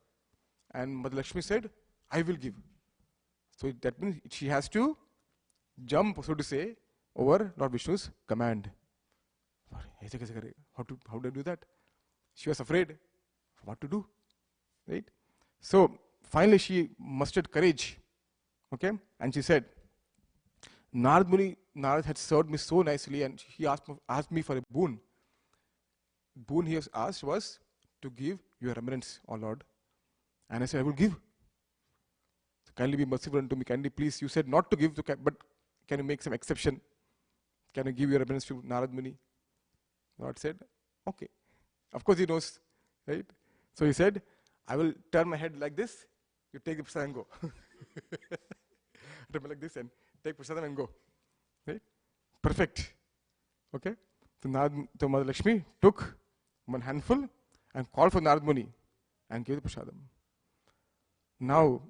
[SPEAKER 1] And Mother Lakshmi said, I will give. So that means she has to jump, so to say, over Lord Vishnu's command. How do I do that? She was afraid. What to do? Right? So finally she mustered courage. Okay? And she said, Narad had served me so nicely, and he asked me for a boon. Boon he has asked was to give your remembrance, O Lord. And I said, I will give. So kindly be merciful unto me. Kindly please, you said not to give, but can you make some exception? Can you give your remembrance to Narad Muni? Lord said, okay. Of course he knows, right? So he said, I will turn my head like this, you take the prasadam and go. Turn like this and take prasadam and go. Right? Perfect. Okay? So Mother Lakshmi took one handful and called for Narad Muni and gave the prasadam. Now,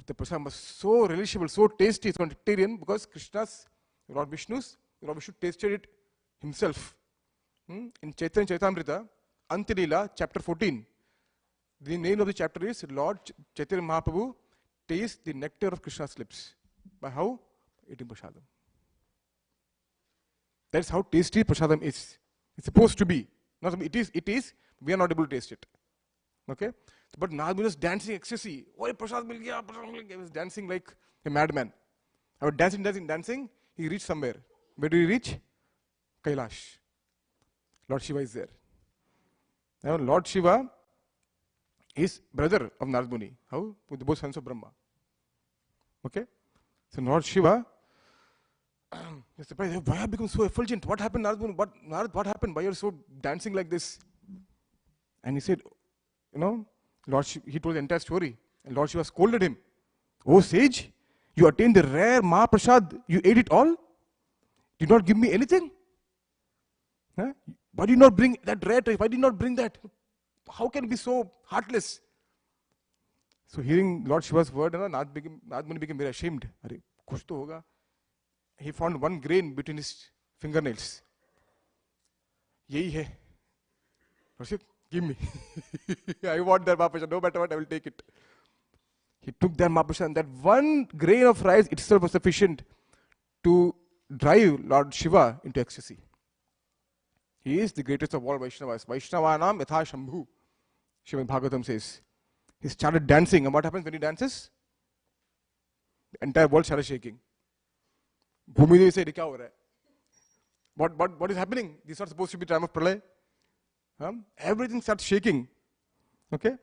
[SPEAKER 1] the prasadam was so relishable, so tasty, so nectarian, because Krishna's, Lord Vishnu tasted it himself. In Chaitanya Chaitamrita, Antilila, chapter 14, the name of the chapter is Lord Chaitanya Mahaprabhu tastes the nectar of Krishna's lips. By how? Eating prasadam. That's how tasty prasadam is. It's supposed to be. Not, it is, we are not able to taste it. Okay? But Narad was dancing ecstasy. Oh, prasad mil gaya, prasad mil gaya. He was dancing like a madman. I was dancing. He reached somewhere. Where did he reach? Kailash. Lord Shiva is there. Now, Lord Shiva is brother of Narad Muni. How? With both sons of Brahma. Okay? So Lord Shiva is surprised. Why have you become so effulgent? What happened, Narad Muni? What happened? Why are you so dancing like this? And he said, Lord Shiva, he told the entire story. And Lord Shiva scolded him. Oh sage, you attained the rare Mahaprasad. You ate it all? Did not give me anything? Huh? Why did you not bring that rat? Why did you not bring that? How can it be so heartless? So hearing Lord Shiva's word, Nath Muni became very ashamed. Arey, kuch to hoga. He found one grain between his fingernails. Yehi hai. Worship, give me. I want that Mahaprasad. No matter what, I will take it. He took that Mahaprasad, and that one grain of rice itself was sufficient to drive Lord Shiva into ecstasy. He is the greatest of all Vaishnavas. Vaishnavanam yatha Shambhu, Srimad Bhagavatam says. He started dancing, and what happens when he dances? The entire world started shaking. Bhumi Devi said, "Kya ho raha hai? What is happening? This is not supposed to be time of pralay." Everything starts shaking. Okay?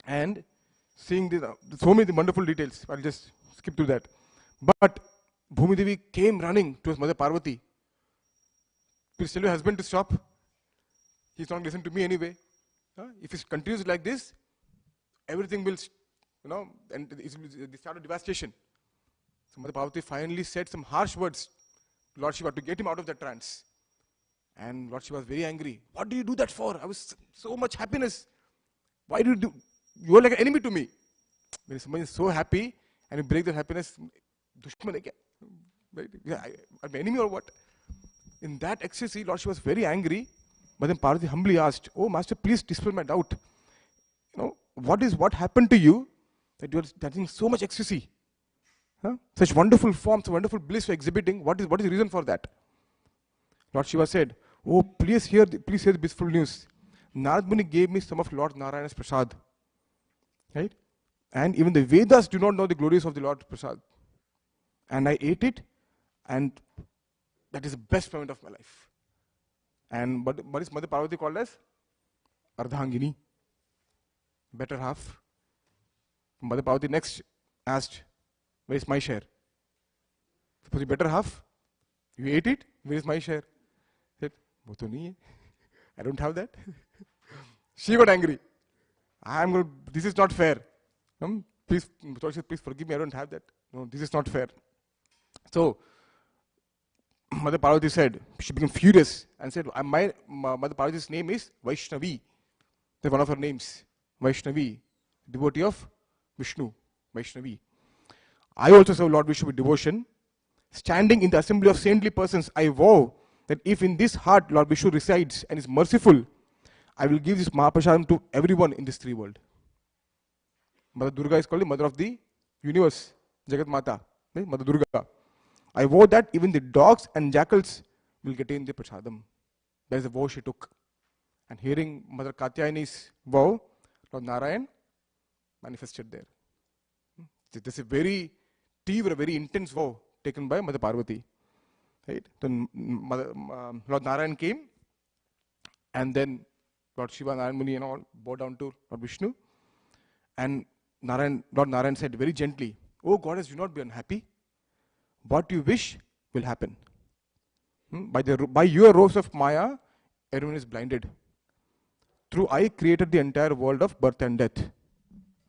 [SPEAKER 1] And seeing this, so many wonderful details. I'll just skip through that. But Bhumi Devi came running to his mother Parvati. Please tell your husband to stop. He's not listening to me anyway. If he continues like this, everything will, and it started devastation. So Mother Parvati finally said some harsh words to Lord Shiva to get him out of that trance. And Lord Shiva was very angry. What do you do that for? I was so much happiness. Why do you do? You are like an enemy to me. When someone is so happy and you break their happiness, dushman hai kya? Right? I'm an enemy or what? In that ecstasy, Lord Shiva was very angry. But then Parvati humbly asked, "Oh Master, please dispel my doubt. What happened to you that you are dancing so much ecstasy? Such wonderful forms, wonderful bliss you're exhibiting. What is the reason for that?" Lord Shiva said, "Oh, please hear the blissful news. Narad Muni gave me some of Lord Narayana's prasad. Right? And even the Vedas do not know the glories of the Lord prasad. And I ate it, and that is the best moment of my life." And what is Mother Parvati called as? Ardhangini. Better half. Mother Parvati next asked, "Where is my share?" Suppose the better half, you ate it, where is my share? He said, "Wo to nahi hai. I don't have that." She got angry. This is not fair. Please forgive me, I don't have that. No, this is not fair. So, Mother Parvati said, she became furious and said, my Mother Parvati's name is Vaishnavi. That's one of her names. Vaishnavi, devotee of Vishnu. Vaishnavi. I also serve Lord Vishnu with devotion. Standing in the assembly of saintly persons, I vow that if in this heart Lord Vishnu resides and is merciful, I will give this Mahaprasadam to everyone in this three world. Mother Durga is called the mother of the universe, Jagat Mata, Mother Durga. I vow that even the dogs and jackals will attain the prasadam. That is the vow she took. And hearing Mother Katyayani's vow, Lord Narayan manifested there. This is a very tivra, very intense vow taken by Mother Parvati. Right? Then Lord Narayan came, and then Lord Shiva, Narayan Muni and all bowed down to Lord Vishnu. And Lord Narayan said very gently, "Oh Goddess, do not be unhappy. What you wish will happen. By your rose of Maya, everyone is blinded. Through I created the entire world of birth and death.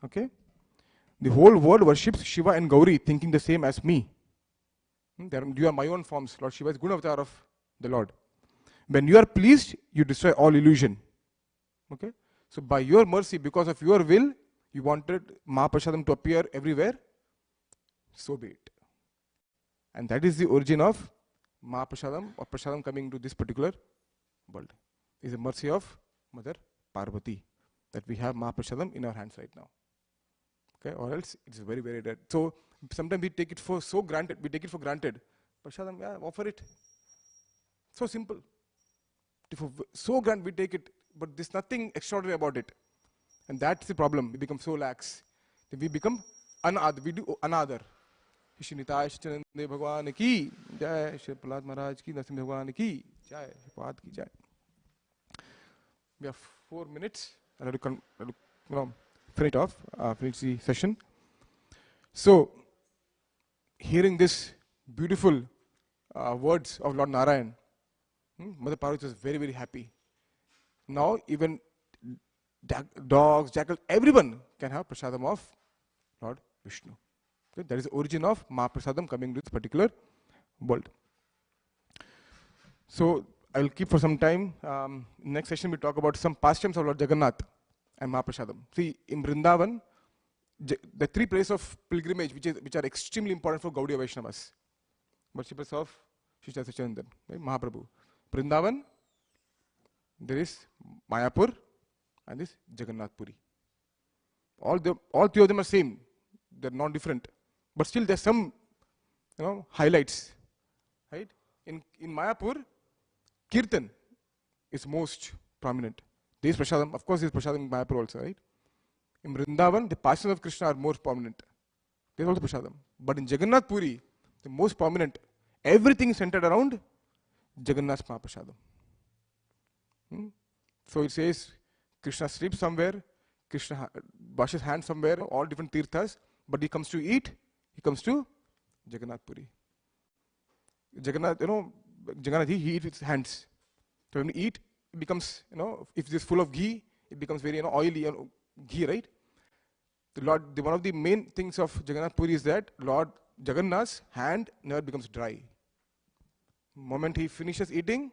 [SPEAKER 1] Okay? The whole world worships Shiva and Gauri, thinking the same as me. You are my own forms. Lord Shiva is good avatar of the Lord. When you are pleased, you destroy all illusion. Okay? So by your mercy, because of your will, you wanted Mahaprasadam to appear everywhere. So be it." And that is the origin of Mahaprasadam or Prasadam coming to this particular world. It is the mercy of Mother Parvati that we have Mahaprasadam in our hands right now. Okay, or else it's very, very rare. So sometimes we take it for granted. Prasadam, yeah, offer it. So simple. So granted we take it, but there's nothing extraordinary about it. And that's the problem. We become so lax. We become we do another. Shri Nitai Shri Bhagwan ki jai, Shri Prahlad Maharaj ki, Narasimha Bhagwan ki jai, Pad ki jai. We have 4 minutes. I'll have to finish off, finish the session. So, hearing this beautiful words of Lord Narayan, Mother Parvati was very, very happy. Now, even dogs, jackals, everyone can have prasadam of Lord Vishnu. Okay? That is the origin of Mahaprasadam coming to this particular world. So, I'll keep for some time. Next session we talk about some pastimes of Lord Jagannath and Mahaprasadam. See, in Vrindavan, the three places of pilgrimage which are extremely important for Gaudiya Vaishnavas. Worshippers of Sri Sachinandan, right? Mahaprabhu. Vrindavan, there is Mayapur and this Jagannath Puri. All three of them are same. They're not different. But still there's some highlights. Right? In Mayapur, Kirtan is most prominent. There is Prasadam, of course there is Prasadam in Mayapur also, right? In Vrindavan, the pastimes of Krishna are more prominent. There is also Prasadam. But in Jagannath Puri, the most prominent, everything is centered around Jagannath's Mahaprasadam. So it says, Krishna sleeps somewhere, Krishna washes hands somewhere, all different tirthas, but he comes to eat, he comes to Jagannath Puri. Jagannath, Jagannath, he eats with his hands. So when we eat, it becomes, if it is full of ghee, it becomes very oily, ghee, right? One of the main things of Jagannath Puri is that Lord Jagannath's hand never becomes dry. Moment he finishes eating,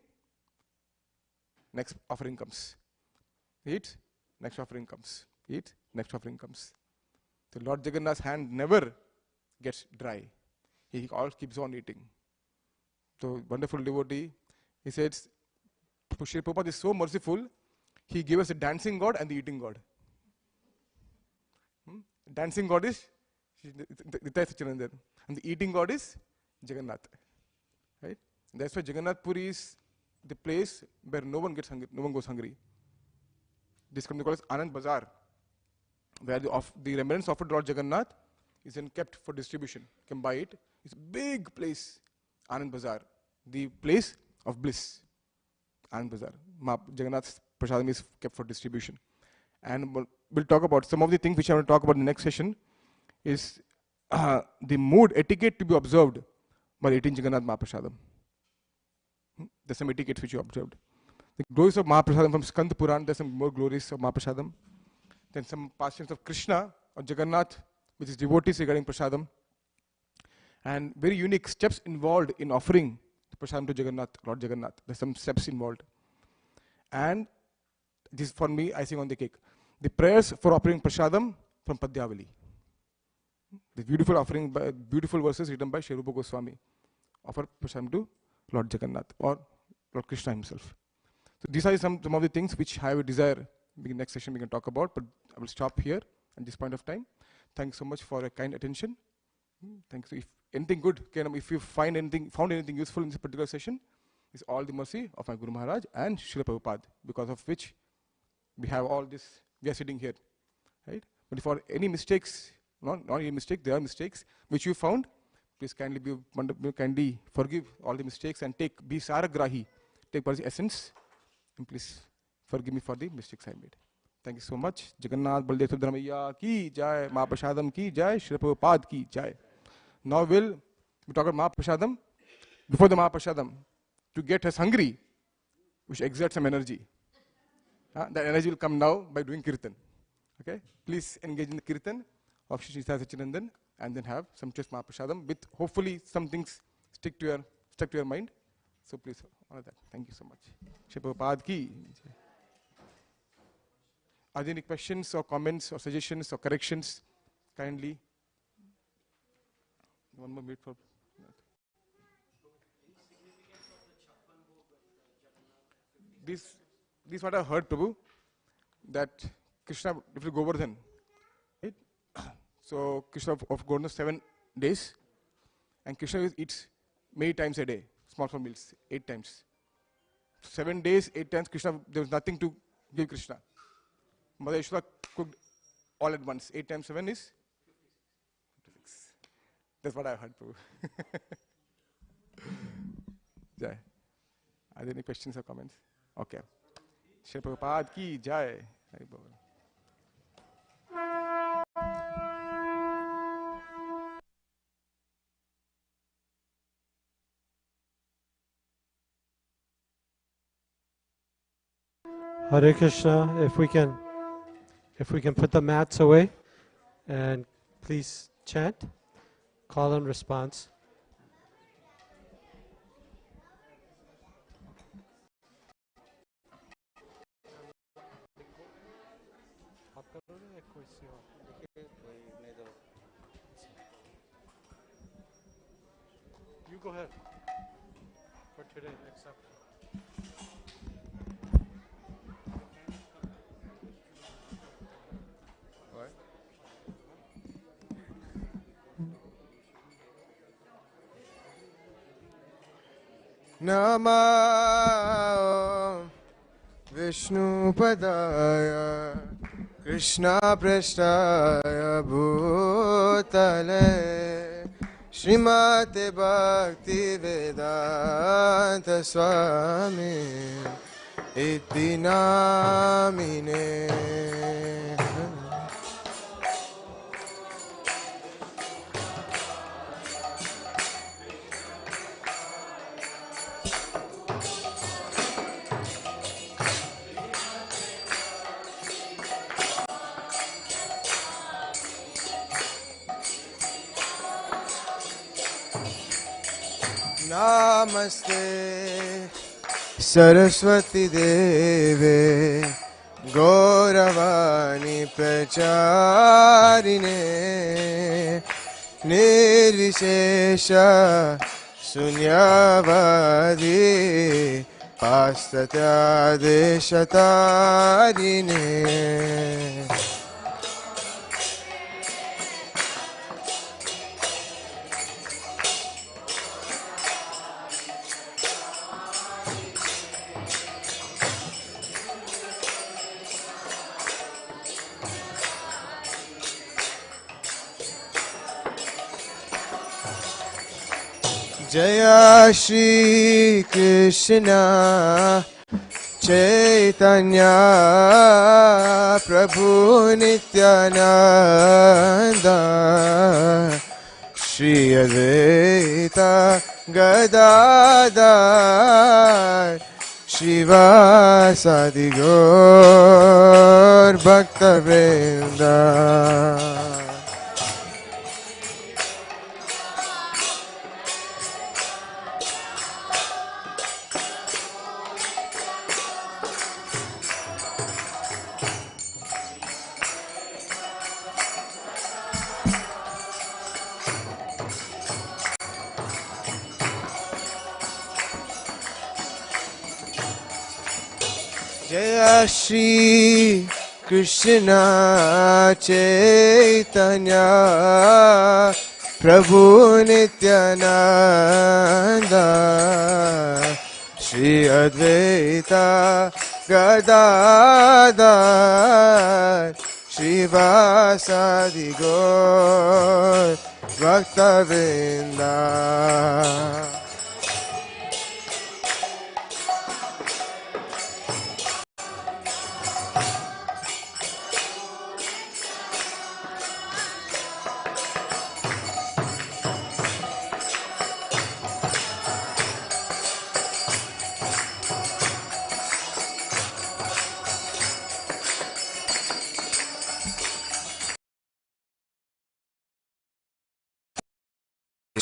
[SPEAKER 1] next offering comes. Eat, next offering comes. Eat, next offering comes. So Lord Jagannath's hand never gets dry. He all keeps on eating. So wonderful devotee. He says, Srila Prabhupada is so merciful, he gave us a dancing God and the eating God. Dancing God is Nitya Sachinandan, and the eating God is Jagannath. Right? That's why Jagannath Puri is the place where no one goes hungry. This company called as Anand Bazaar, where the remnants offered Lord Jagannath is then kept for distribution. You can buy it. It's a big place, Anand Bazaar, the place of bliss. Anand Bazaar. Jagannath's Prasadam is kept for distribution. And we'll talk about some of the things which I want to talk about in the next session is the mood etiquette to be observed while eating Jagannath Mahaprasadam. There's some etiquettes which you observed. The glories of Mahaprasadam from Skanda Puran, there's some more glories of Mahaprasadam. Then some pastimes of Krishna or Jagannath with his devotees regarding Prasadam. And very unique steps involved in offering the Prasadam to Jagannath, Lord Jagannath. There's some steps involved. And this is for me, icing on the cake. The prayers for offering Prasadam from Padyavali. The beautiful offering, beautiful verses written by Sri Rupa Goswami. Offer Prasadam to Lord Jagannath or Lord Krishna himself. So these are some of the things which I have a desire. In the next session we can talk about, but I will stop here at this point of time. Thanks so much for your kind attention. Thanks. If anything good, if you found anything useful in this particular session, it's all the mercy of my Guru Maharaj and Srila Prabhupada, because of which we have all this, we are sitting here, right? But if for any mistakes, not any mistake, there are mistakes which you found, please kindly forgive all the mistakes and be saragrahi, take the essence, and please forgive me for the mistakes I made. Thank you so much. Jagannath Baldev Subramaniya ki jai, Mahaprasadam ki jai, Srila Prabhupada ki jai. Now we talk about Mahaprasadam. Before the Mahaprasadam, to get us hungry, we should exert some energy. That energy will come now by doing kirtan. Okay? Please engage in the kirtan of Sri Sachinandan and then have some choice Mahaprasadam with hopefully some things stuck to your mind. So please honor that. Thank you so much. Sri Prabhupada ki. Are there any questions or comments or suggestions or corrections? Kindly. One more minute for. This is what I heard, Prabhu, that Krishna, if you Govardhan, right? So Krishna of Govardhan 7 days, and Krishna eats many times a day, small meals, 8 times. 7 days, 8 times, Krishna, there was nothing to give Krishna. Mother Yashoda cooked all at once. 8 times 7 is 56. That's what I heard, Prabhu. Jai. Are there any questions or comments? Okay. Shri Prabhupada ki jai. Hari Bol.
[SPEAKER 3] Hare Krishna. If we can put the mats away and please chant, call and response. You go ahead for today, except.
[SPEAKER 4] Namah Vishnu Padaya Krishna Prasthaya Bhutale Srimate Bhakti Vedanta Swami Iti Namine Namaste Saraswati Deve Gauravani Pracharine Nirvishesha Sunyavadi Pastatya Deshatarine Jaya Shri Krishna Chaitanya Prabhu Nityananda Shri Advaita Gadadhar Shivasadi Gaur Bhakta Vrinda Jaya Shri Krishna Chaitanya Prabhu Nityananda Shri Advaita Gadadhar Shivasadi Gaur Bhakta Vrinda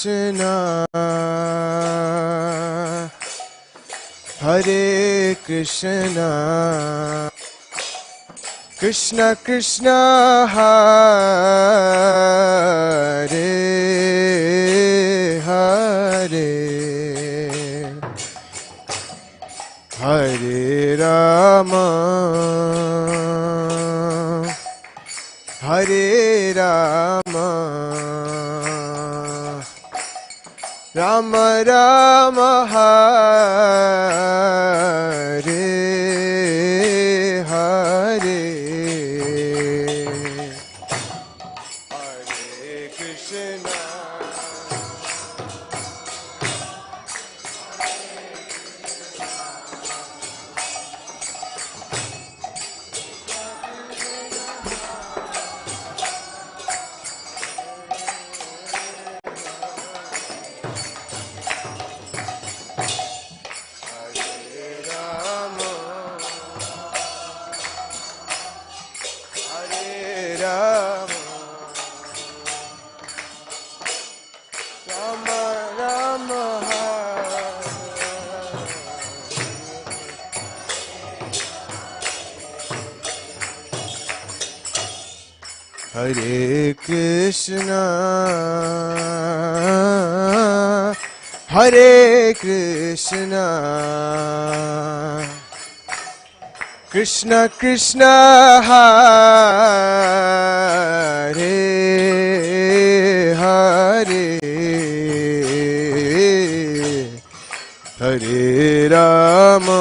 [SPEAKER 4] Krishna Hare Krishna Krishna Krishna Hare Hare Hare Rama Hare Rama Rama Rama Hare Hare Hare Krishna Hare Krishna, Hare Krishna, Krishna Krishna, Hare Hare, Hare Rama,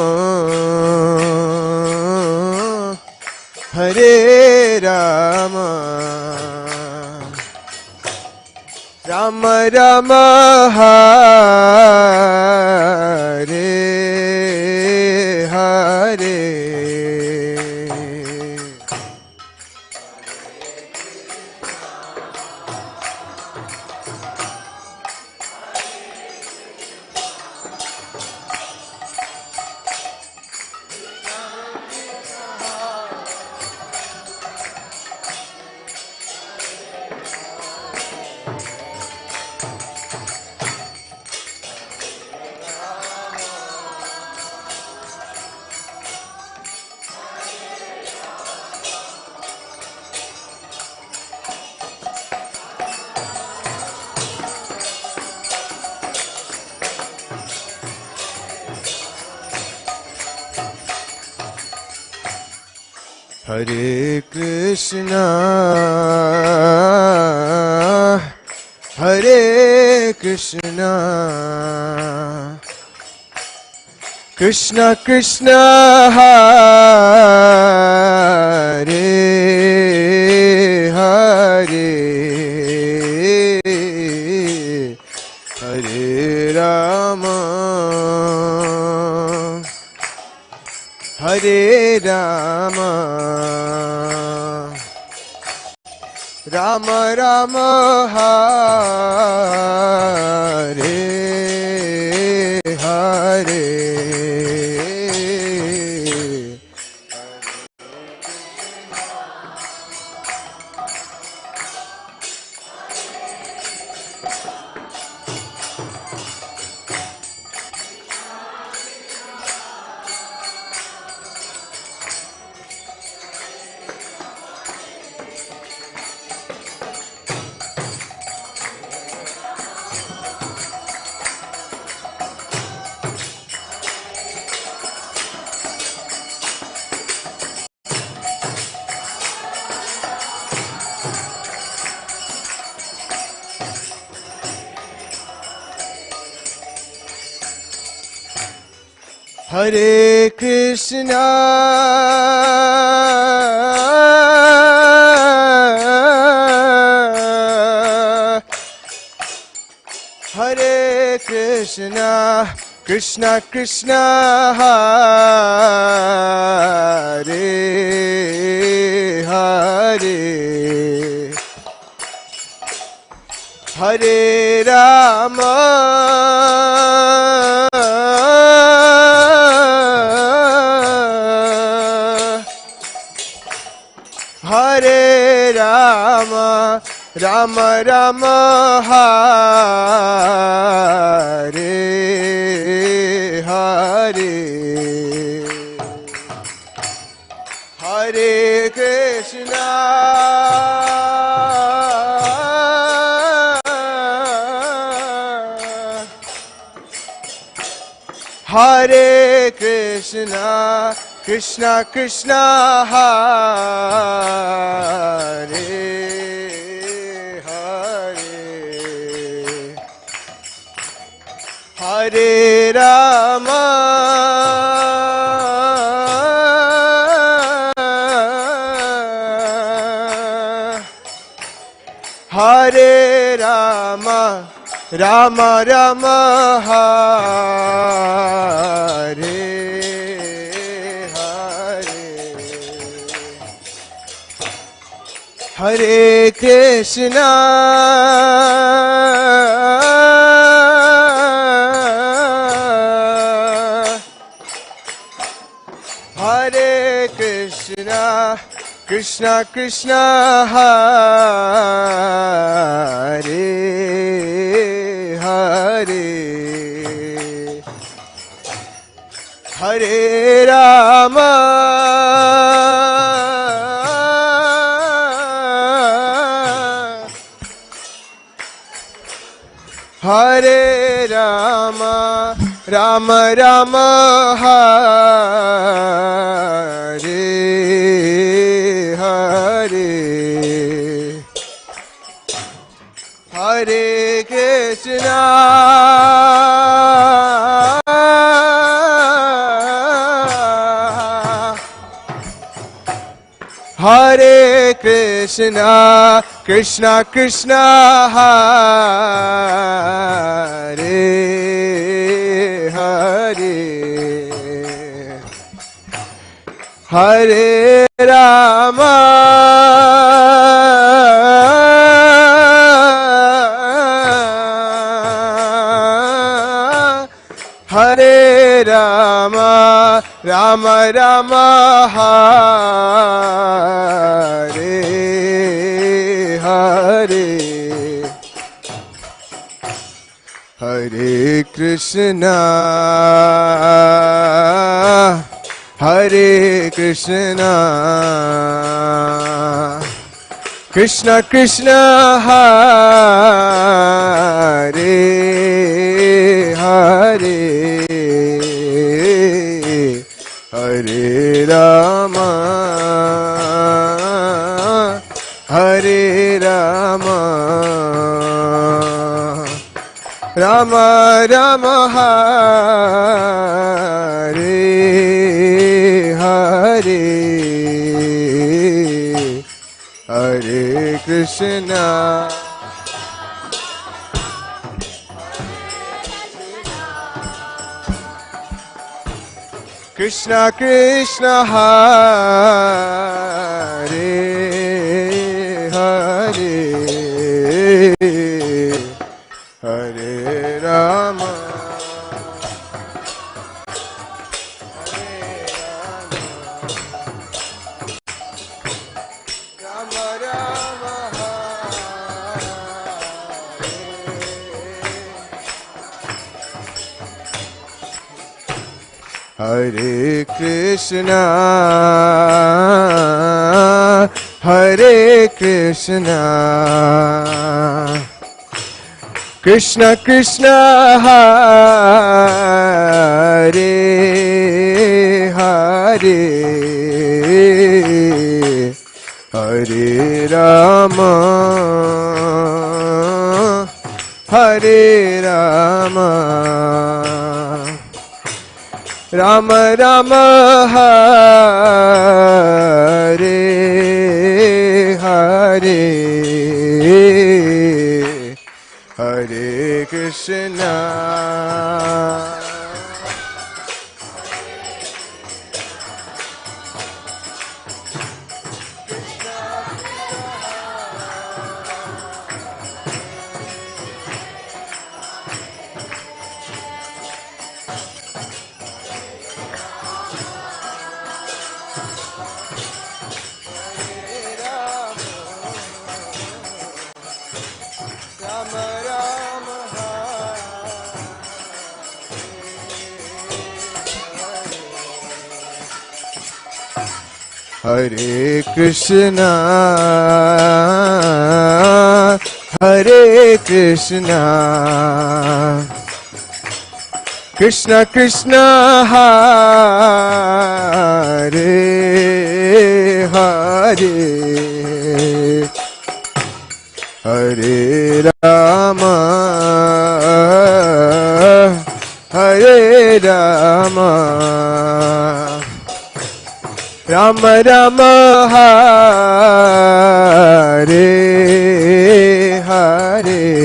[SPEAKER 4] Hare Rama, Rama Rama, Hare Hare. Hare Krishna, Hare Krishna, Krishna Krishna, Hare Hare, Hare Rama, Hare Rama, Rama Rama, Hare Hare. Hare Krishna, Hare Krishna, Krishna Krishna, Hare Hare, Hare Rama, Hare Rama, Rama Rama, Hare Hare, Hare Krishna, Hare Krishna, Krishna Krishna, Hare Hare, Hare Rama, Hare Rama, Rama Rama, Hare Hare, Hare Krishna, Hare Krishna, Krishna Krishna, Hare Hare, Hare Rama, Rama Rama Hare Hare Hare Krishna Hare Krishna Krishna Krishna Hare Hare Hare Rama Hare Rama Rama Rama Hare Hare Hare Krishna Hare Krishna Krishna Krishna Hare Hare Hare Rama Hare Rama Rama Rama Hare Hare Hare Krishna Krishna Krishna Hare Hare Hare Rama Rama Rama Hare Krishna Hare Krishna Krishna Krishna Hare Hare Hare Rama Hare Rama Rama Rama Hare Hare Hare Krishna Hare Krishna Hare Krishna Krishna Krishna Hare Hare Hare Rama Hare Rama Rama Rama Hare Hare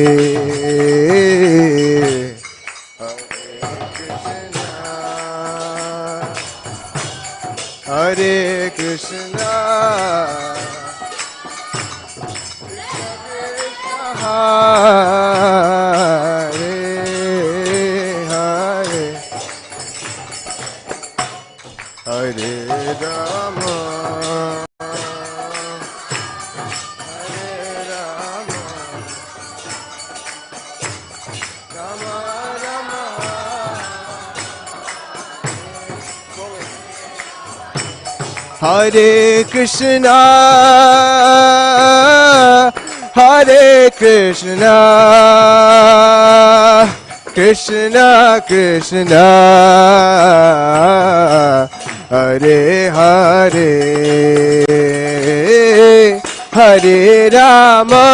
[SPEAKER 4] Hare Krishna Hare Hare Hare Rama Hare Rama Rama Rama Hare Krishna Hare Krishna Krishna Krishna Hare Hare Hare Rama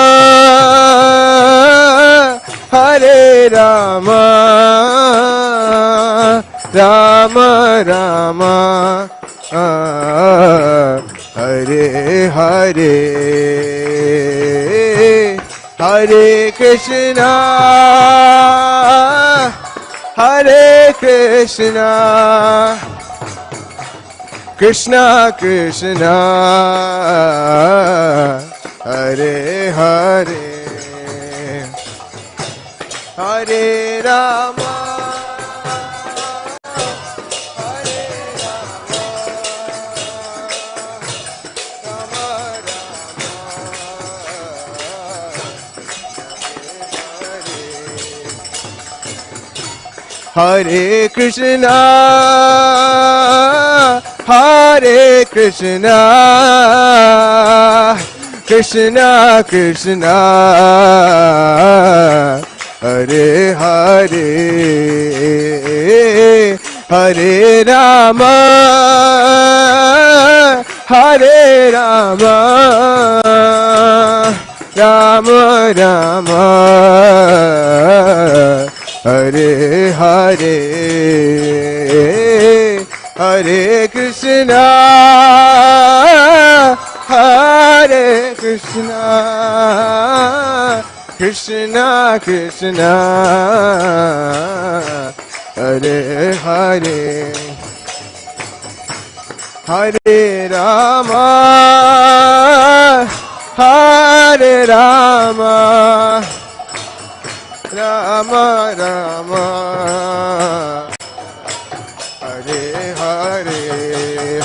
[SPEAKER 4] Hare Rama Rama Rama Hare Hare Hare Krishna Hare Krishna Krishna Krishna Hare Hare Hare Rama Hare Rama Rama Rama Hare Krishna Hare Krishna Krishna Krishna Hare Hare Hare Rama Hare Rama Rama Rama Hare Hare Hare Krishna Hare Krishna Krishna Krishna Hare Hare Hare Rama Hare Rama Rama Rama Hare Hare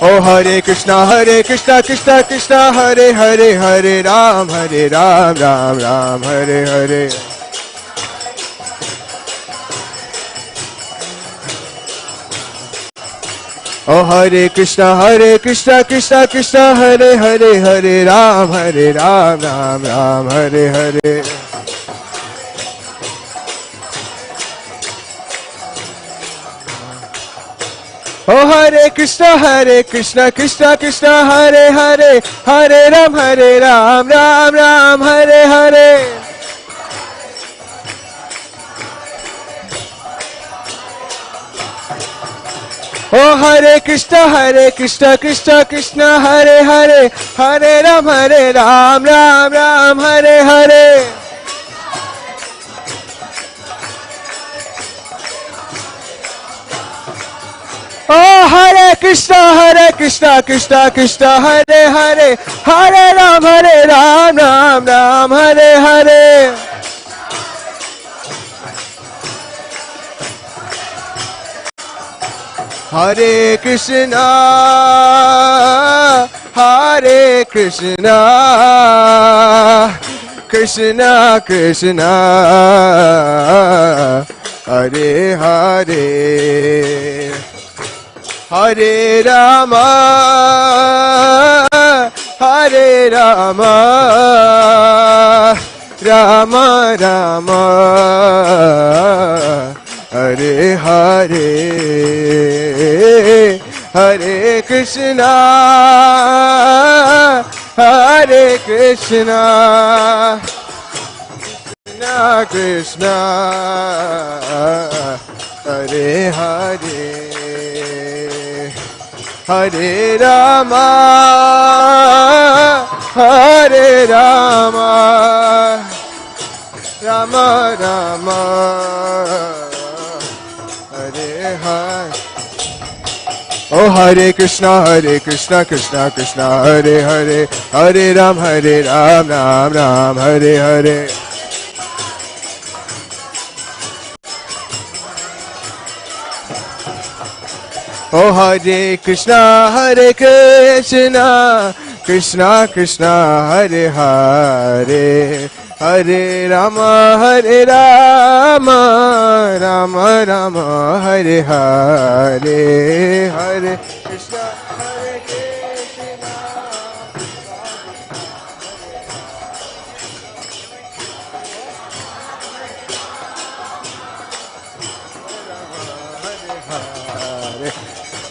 [SPEAKER 4] Oh Hare Krishna Krishna Krishna Hare Hare Hare Ram Ram Ram Hare Hare Oh Hare Krishna Krishna Krishna Hare Hare Hare Ram Ram Ram Hare Hare Oh Hare Krishna Krishna Krishna Hare Hare Hare Ram Ram Ram Hare Hare Oh Hare Krishna Krishna Hare Hare Hare Ram Ram Hare Hare Oh Hare Krishna Krishna Hare Hare Hare Ram Ram Hare Hare Hare Krishna Krishna Krishna Hare Hare Hare Rama Rama Rama Hare Hare Hare Krishna Krishna Krishna Hare Hare Hare Rama Rama Rama Hare Hare Oh Hare Krishna Krishna Krishna Hare Hare Hare Ram Ram Hare Hare Oh Hare Krishna Krishna Krishna Hare Hare Hare Rama Rama Rama Hare Hare Hare Krishna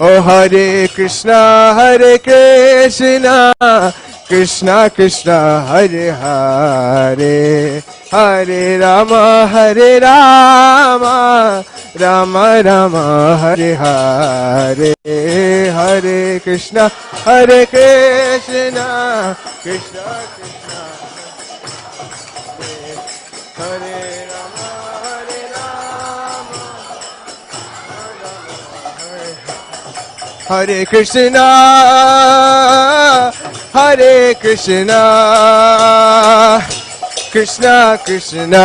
[SPEAKER 4] Oh Hare Krishna, Hare Krishna, Krishna Krishna, Hare Hare, Hare Rama, Hare Rama, Rama Rama, Hare Hare, Hare Krishna, Hare Krishna, Krishna Krishna, Hare Rama, Hare Rama, Hare Krishna, Hare Krishna, Krishna Krishna,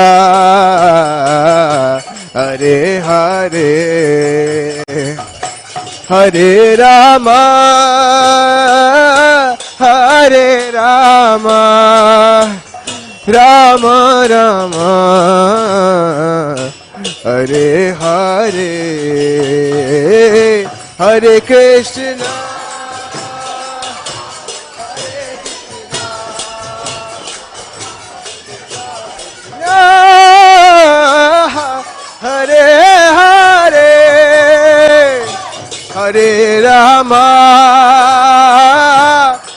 [SPEAKER 4] Hare Hare, Hare Rama, Hare Rama, Rama Rama, Hare Hare, Hare Krishna, Hare Hare, Hare Rama,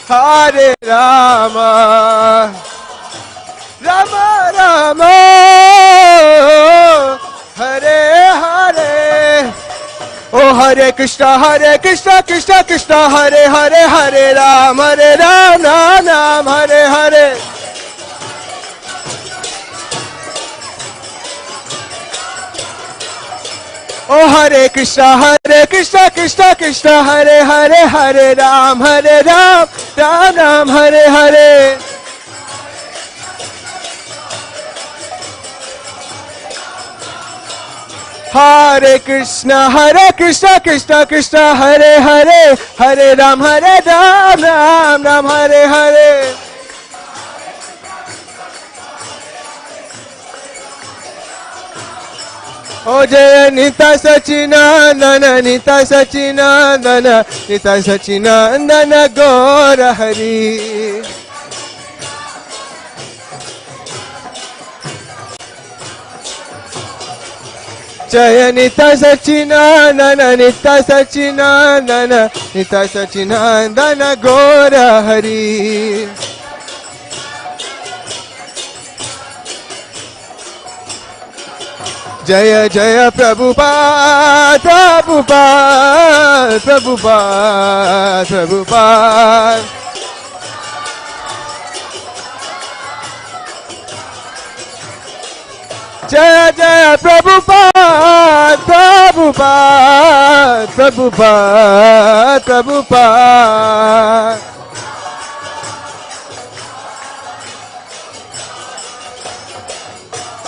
[SPEAKER 4] Hare Rama, Rama Rama, Hare Hare. Oh Hare Krishna, Krishna Krishna, Hare Hare, Hare Ram, Ram Ram, Hare Hare. Oh Hare Krishna, Krishna Krishna, Hare Hare, Hare Ram, Ram Ram, Hare Hare. Hare Krishna, Krishna Krishna, Hare Hare, Hare Ram, Ram Ram, Hare Hare. Oh Jaya Nita Sachinandana, Nita Sachinandana, Nita Sachinandana, Gaura Hari. Jaya Nita Sachinandana, Nita Sachinandana, Nita Sachinandana, Gaura Hari. Jaya Jaya Prabhupada, Prabhupada, Prabhupada, Prabhupada. Jaya Jaya Prabhupada, Prabhupada, Prabhupada, Prabhupada.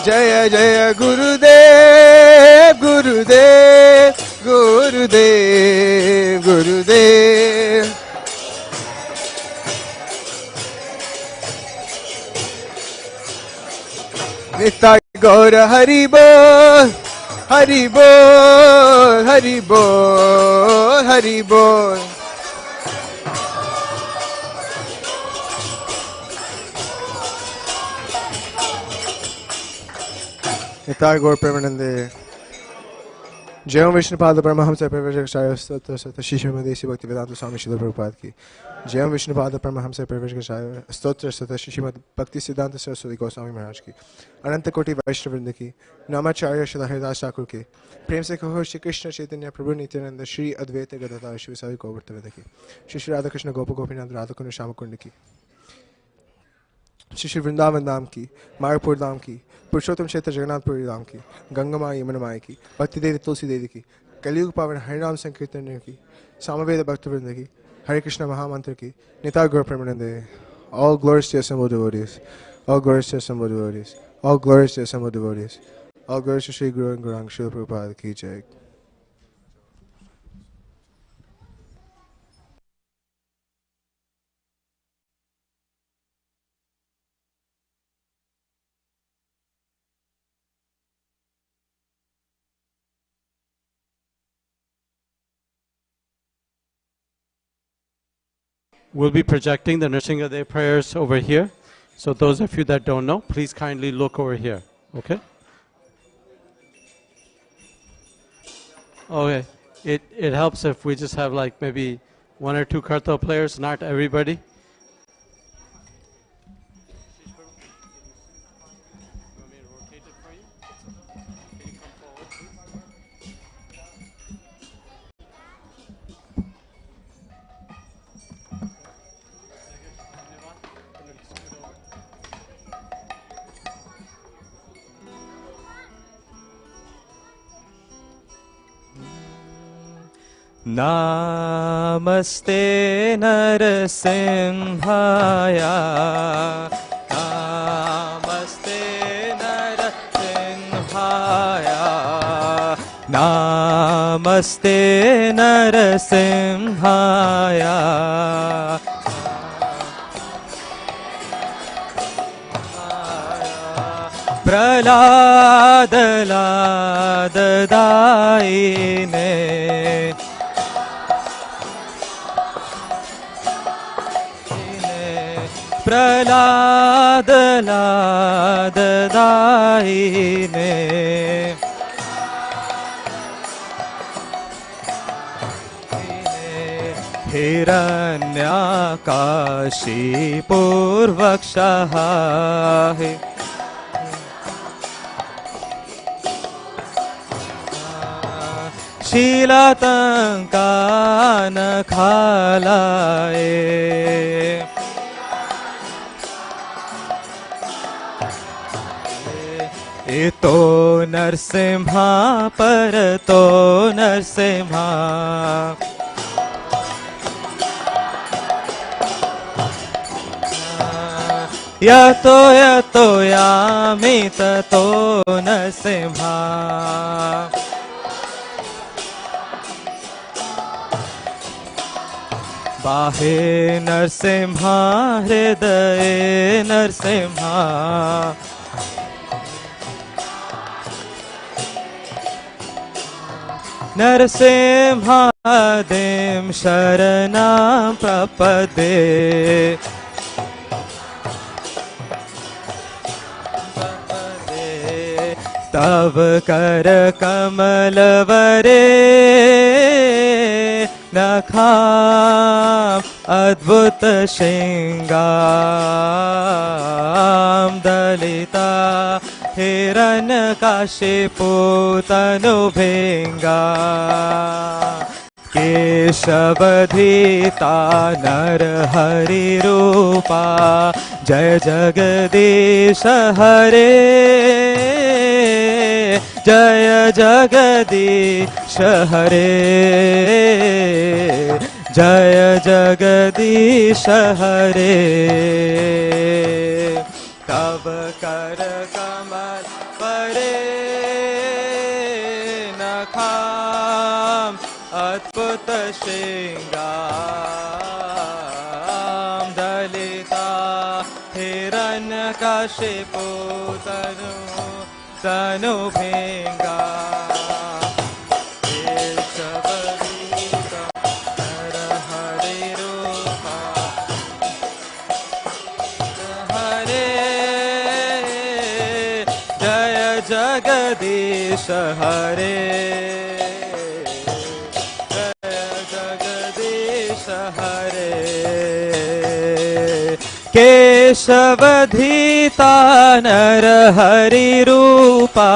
[SPEAKER 4] Jaya Jaya Gurudev, Gurudev, Gurudev, Gurudev. Nitai Gaura Hari Bol, Hari Bol, Hari Bol, Hari Bol. Nitai Gaur Premanande. जय विष्णुपाद परमहंस परिव्राजकाचार्य स्तोत्र सत श्रीमदेसी भक्ति वेदांत स्वामी श्रील प्रभुपाद की जय विष्णुपाद परमहंस परिव्राजकाचार्य स्तोत्र सत श्रीमद भक्ति सिद्धांत सरस्वती गोस्वामी महाराज की अनंत कोटि वैष्णववृंद की नमाचार्य श्री हरिदास ठाकुर के प्रेम से कहो श्री कृष्ण चैतन्य प्रभु नित्यानंद श्री अद्वैत गदाधर श्री सभी गौवर्तवृंद की श्री राधा कृष्ण गोप गोपीनाथ राधा कुंड श्याम कुंड की श्री वृंदावन धाम की मायापुर धाम की पुरुषोत्तम क्षेत्र जगन्नाथपुरी धाम की गंगा माई यमुना माई की भक्ति देवी तुलसी देवी की कलयुग पावन हरिनाम संकीर्तन की सामवेद भक्तवृंद की हरे कृष्ण महामंत्र की निताय गौर प्रेमानंदे all glories to assembled devotees, all glories to assembled devotees, all glories to assembled devotees, all glories to Sri Guru and Gurang Srila Prabhupada ki jai.
[SPEAKER 3] We'll be projecting the Nrsimha Day prayers over here. So those of you that don't know, please kindly look over here. Okay? Okay. it helps if we just have like maybe one or two kartal players, not everybody.
[SPEAKER 5] Namaste Narasimhaya, Namaste Narasimhaya, Namaste Narasimhaya. Prahlad Ladadaine, Prahlad Ladadaine, Hiranyakashipurvakshaha, Shilatankan khalaye, Ito Narsimha Parato Narsimha, Yato Yato Yami Tato Narsimha, Bahe Narsimha Hridaye Narsimha, Narasimhadim Sharanam Prapade, Tav Kar Kamalavare Nakham Adbhut Shingam Dalita Hiranyakashipu Tanubhinga, Keshavadhita Narhari Rupa, Jaya Jagadish Hare, Jaya Jagadish Hare, Jaya Jagadish Hare. Tav Kar Kamal Pare Nakham Adbhut Shingam Dalita Hiranyakashipu Tanubhinga, Keshavadita Narhari Rupa, Hare Jaya Jagadish Hare, Jaya Jagadish Hare, Keshavadhita Narhari Rupa,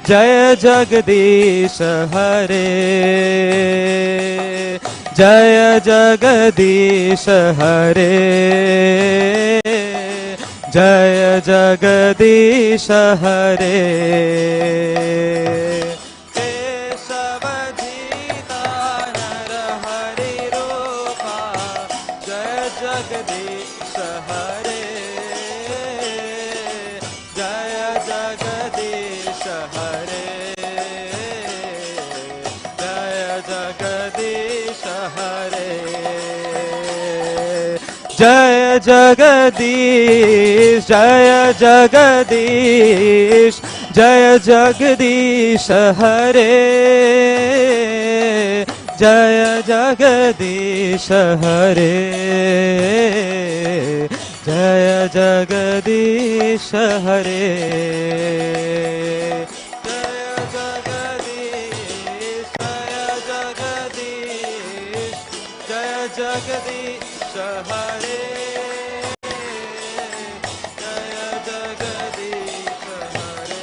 [SPEAKER 5] Jaya Jagadish Hare, Jaya Jagadish Hare, Jaya Jagadish Hare. Keshavadhita Narhari Rupa, Jaya Jagadish Hare, Jaya Jagadish Hare, Jaya Jagadish Hare, Jaya Jagadish, Jaya Jagadish, Jaya Jagadish Hare, Jaya Jagadish Hare, Jaya Jagadish Hare, Jaya Jagadish, Jaya Jagadish. Hare Jaya Jagadish Hare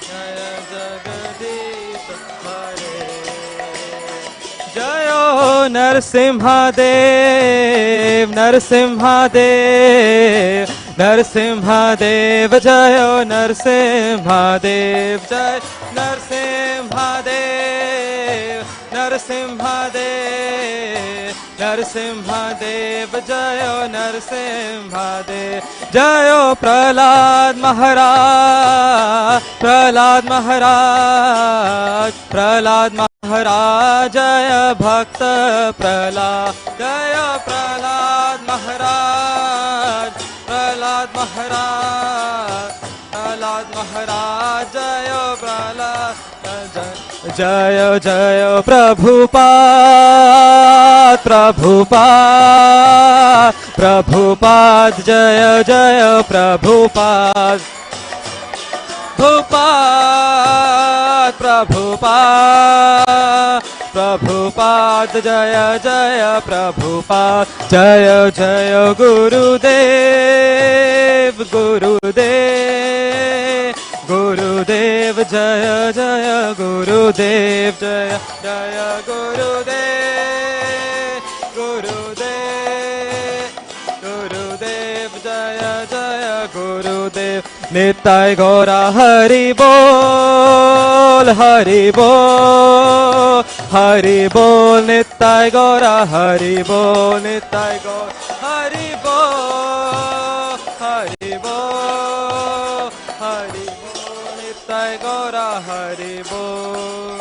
[SPEAKER 5] Jaya Jagadish Hare Jayo Narasimha Dev Narasimha Dev Narasimha Dev Jayo Narasimha Dev Jai Narasimha Dev Narasimha Dev Narasimha Dev Jayo Narasimha Dev Jayo Prahlad Maharaj Prahlad Maharaj Prahlad Maharaj Jaya Bhakta Prahlad Jaya Prahlad Maharaj Prahlad Maharaj Prahlad Maharaj Jaya Prahlad Jaya Jaya Prabhupada Prabhupada Prabhupada Jaya Jaya Prabhupada Prabhupada Prabhupada Prabhupada Jaya Jaya Prabhupada Jaya Jaya Gurudev Gurudev Gurudev Jaya Jaya Gurudev Jaya Jaya Gurudev Gurudev Gurudev Jaya Jaya Gurudev Nitai Gaura Hari Bol Hari Bol Hari Bol Nitai Gaura Hari Bol Nitai Gaura Hari Bol Hari Bol Hari Bol Nitai Gaura Hari Bol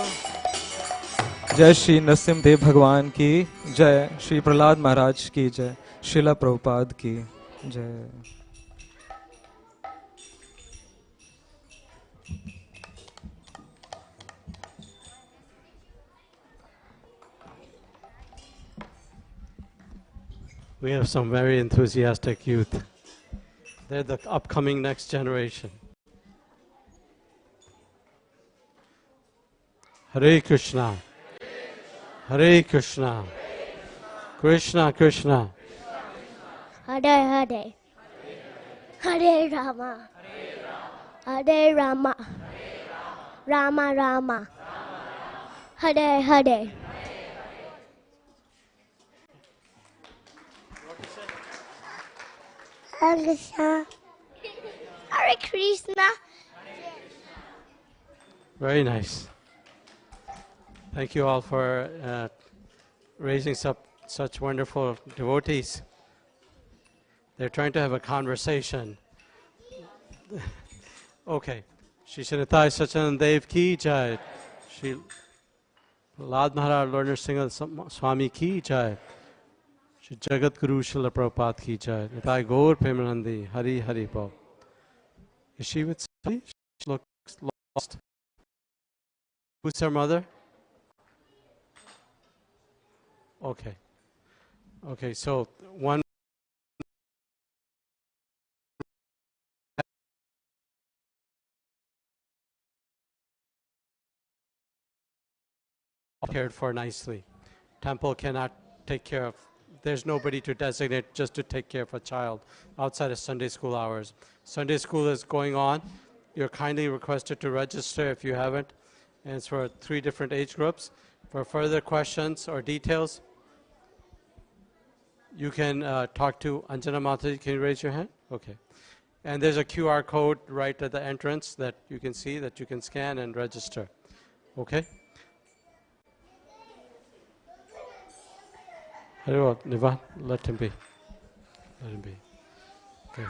[SPEAKER 5] जय श्री नरसिम्हदेव भगवान की जय श्री प्रहलाद महाराज की जय श्रीला प्रभुपाद की जय
[SPEAKER 3] We have some very enthusiastic youth. They're the upcoming next generation. Hare Krishna. Hare Krishna. Krishna Krishna.
[SPEAKER 6] Hare Hare. Hare Rama. Hare Rama. Rama Rama. Hare Hare. Hare Krishna. Hare Krishna.
[SPEAKER 3] Very nice. Thank you all for raising such wonderful devotees. They're trying to have a conversation. Okay. Shri Shanatai Sachanand Dev ki jai. Shri Lad Maharaj Lord Narsingh Swami ki jai. Shri Jagat Guru Srila Prabhupada ki jai. Nitai Gaur Premanandi Hari Hari Bol. Is she with somebody? She looks lost. Who's her mother? Okay. Okay, so one cared for nicely. Temple cannot take care of, there's nobody to designate just to take care of a child outside of Sunday school hours. Sunday school is going on. You're kindly requested to register if you haven't. And it's for 3 different age groups. For further questions or details, you can talk to Anjana Mataji. Can you raise your hand? Okay. And there's a QR code right at the entrance that you can see that you can scan and register. Okay? Very well, Nivan, let him be. Let him be. Okay.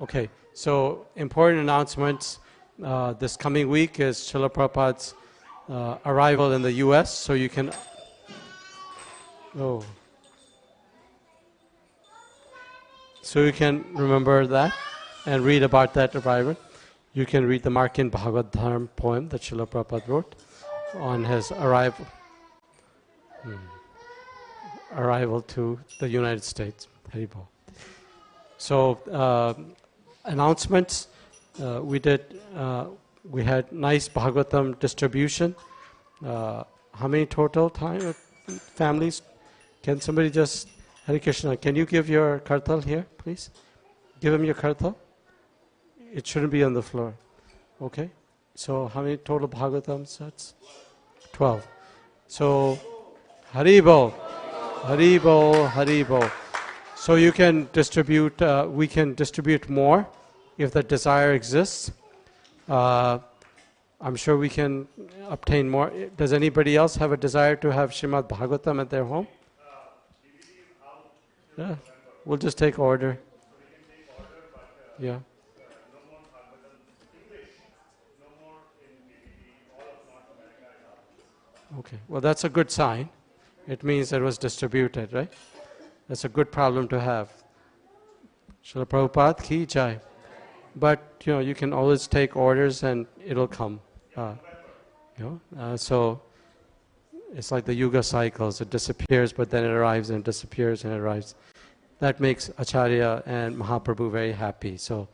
[SPEAKER 3] Okay, so important announcements. This coming week is Srila Prabhupada's arrival in the US, so you can. Oh. So you can remember that and read about that arrival. You can read the Markin Bhagavad Dharma poem that Srila Prabhupada wrote on his arrival. Arrival to the United States. Haribol. So announcements. We had nice Bhagavatam distribution. How many total families? Can somebody just, Hare Krishna, can you give your kartal here, please? Give him your kartal. It shouldn't be on the floor. Okay? So how many total Bhagavatam sets? 12. So, Haribo, Haribo, Haribo. So you can distribute, we can distribute more if the desire exists. I'm sure we can obtain more. Does anybody else have a desire to have Srimad Bhagavatam at their home? Yeah, we'll just take order. Yeah. Okay, well that's a good sign. It means it was distributed, right? That's a good problem to have. Srila Prabhupada ki jai. But you can always take orders and it'll come. So it's like the yuga cycles. It disappears, but then it arrives and disappears and it arrives. That makes Acharya and Mahaprabhu very happy. So